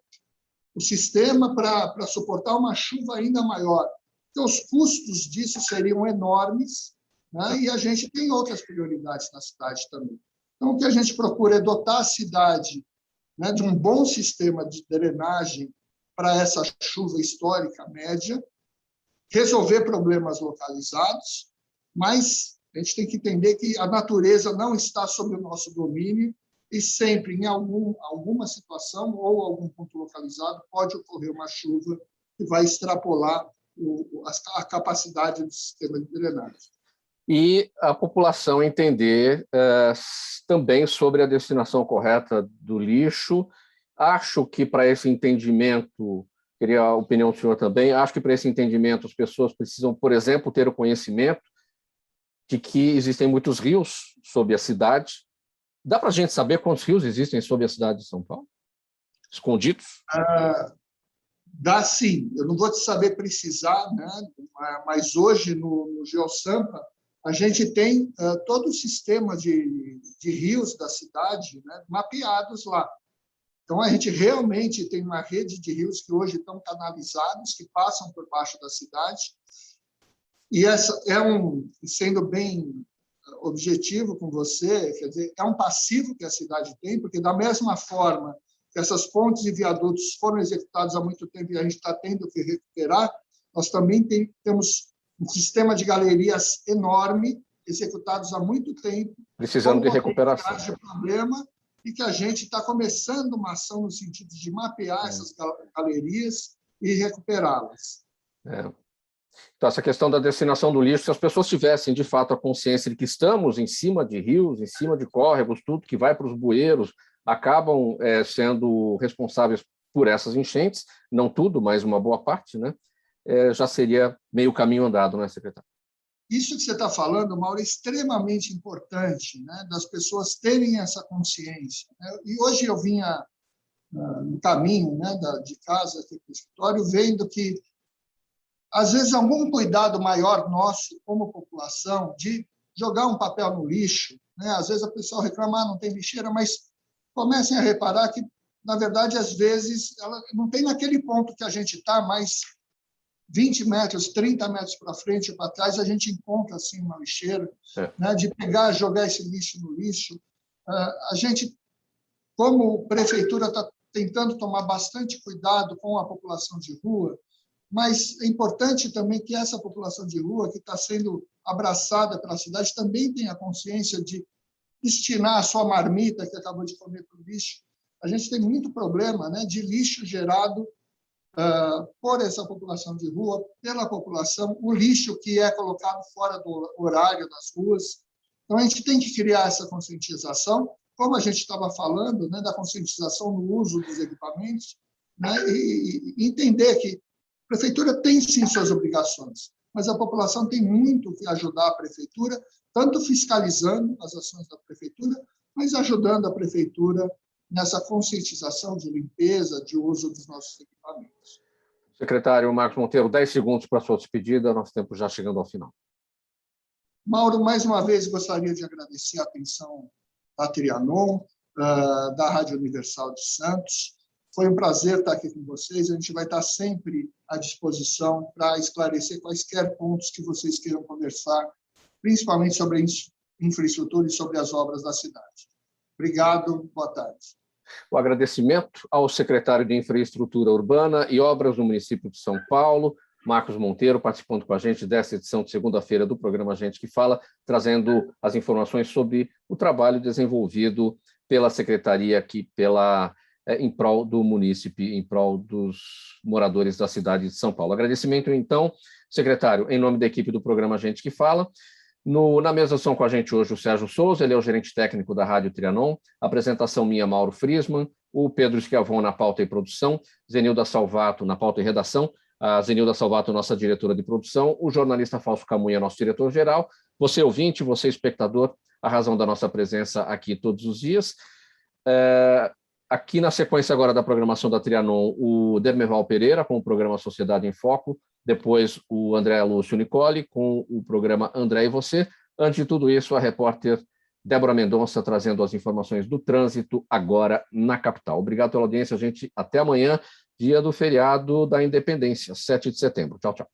o sistema para suportar uma chuva ainda maior. Então, os custos disso seriam enormes, né? E a gente tem outras prioridades na cidade também. Então, o que a gente procura é dotar a cidade, né, de um bom sistema de drenagem para essa chuva histórica média, resolver problemas localizados, mas a gente tem que entender que a natureza não está sob o nosso domínio e sempre, em alguma situação ou algum ponto localizado, pode ocorrer uma chuva que vai extrapolar a capacidade do sistema de drenagem. E a população entender também sobre a destinação correta do lixo. Acho que para esse entendimento, queria a opinião do senhor também, acho que para esse entendimento as pessoas precisam, por exemplo, ter o conhecimento de que existem muitos rios sob a cidade. Dá para a gente saber quantos rios existem sob a cidade de São Paulo? Escondidos? Dá sim. Eu não vou te saber precisar, né? Mas hoje no GeoSampa a gente tem todo o sistema de rios da cidade, né, mapeados lá. Então, a gente realmente tem uma rede de rios que hoje estão canalizados, que passam por baixo da cidade. E essa sendo bem objetivo com você, quer dizer, é um passivo que a cidade tem, porque da mesma forma que essas pontes e viadutos foram executados há muito tempo e a gente está tendo que recuperar, nós também temos um sistema de galerias enorme, executados há muito tempo, precisando de recuperação. De problema, e que a gente está começando uma ação no sentido de mapear essas galerias e recuperá-las. Então, essa questão da destinação do lixo, se as pessoas tivessem, de fato, a consciência de que estamos em cima de rios, em cima de córregos, tudo que vai para os bueiros, acabam sendo responsáveis por essas enchentes, não tudo, mas uma boa parte, né? Já seria meio caminho andado, né, secretário? Isso que você está falando, Mauro, é extremamente importante, né, das pessoas terem essa consciência, né? E hoje eu vinha no caminho, né, de casa aqui para o escritório, vendo que, às vezes, algum cuidado maior nosso, como população, de jogar um papel no lixo, né? Às vezes a pessoa reclama, não tem lixeira, mas comecem a reparar que, na verdade, às vezes, ela não tem naquele ponto que a gente está, mas 20 metros, 30 metros para frente ou para trás, a gente encontra assim, uma lixeira, né, de pegar, jogar esse lixo no lixo. A gente, como prefeitura, está tentando tomar bastante cuidado com a população de rua, mas é importante também que essa população de rua, que está sendo abraçada pela cidade, também tenha consciência de destinar a sua marmita que acabou de comer para o lixo. A gente tem muito problema, né, de lixo gerado por essa população de rua, pela população, o lixo que é colocado fora do horário das ruas. Então, a gente tem que criar essa conscientização, como a gente estava falando, né, da conscientização no uso dos equipamentos, né, e entender que a prefeitura tem, sim, suas obrigações, mas a população tem muito que ajudar a prefeitura, tanto fiscalizando as ações da prefeitura, mas ajudando a prefeitura nessa conscientização de limpeza, de uso dos nossos equipamentos. Secretário Marcos Monteiro, 10 segundos para a sua despedida, nosso tempo já chegando ao final. Mauro, mais uma vez gostaria de agradecer a atenção da Trianon, da Rádio Universal de Santos. Foi um prazer estar aqui com vocês. A gente vai estar sempre à disposição para esclarecer quaisquer pontos que vocês queiram conversar, principalmente sobre a infraestrutura e sobre as obras da cidade. Obrigado, boa tarde. O agradecimento ao secretário de Infraestrutura Urbana e Obras do município de São Paulo, Marcos Monteiro, participando com a gente dessa edição de segunda-feira do programa Gente que Fala, trazendo as informações sobre o trabalho desenvolvido pela secretaria aqui, em prol do munícipe, em prol dos moradores da cidade de São Paulo. Agradecimento, então, secretário, em nome da equipe do programa Gente que Fala. Na mesa são com a gente hoje o Sérgio Souza, ele é o gerente técnico da Rádio Trianon, apresentação minha, Mauro Friesman, o Pedro Schiavon na pauta e produção, Zenilda Salvato na pauta e redação, a Zenilda Salvato, nossa diretora de produção, o jornalista Fausto Camunha, nosso diretor-geral, você ouvinte, você espectador, a razão da nossa presença aqui todos os dias. Aqui na sequência agora da programação da Trianon, o Dermeval Pereira com o programa Sociedade em Foco, depois o André Lúcio Nicoli com o programa André e Você. Antes de tudo isso, a repórter Débora Mendonça trazendo as informações do trânsito agora na capital. Obrigado pela audiência, gente. Até amanhã. dia do feriado da Independência, 7 de setembro. Tchau, tchau.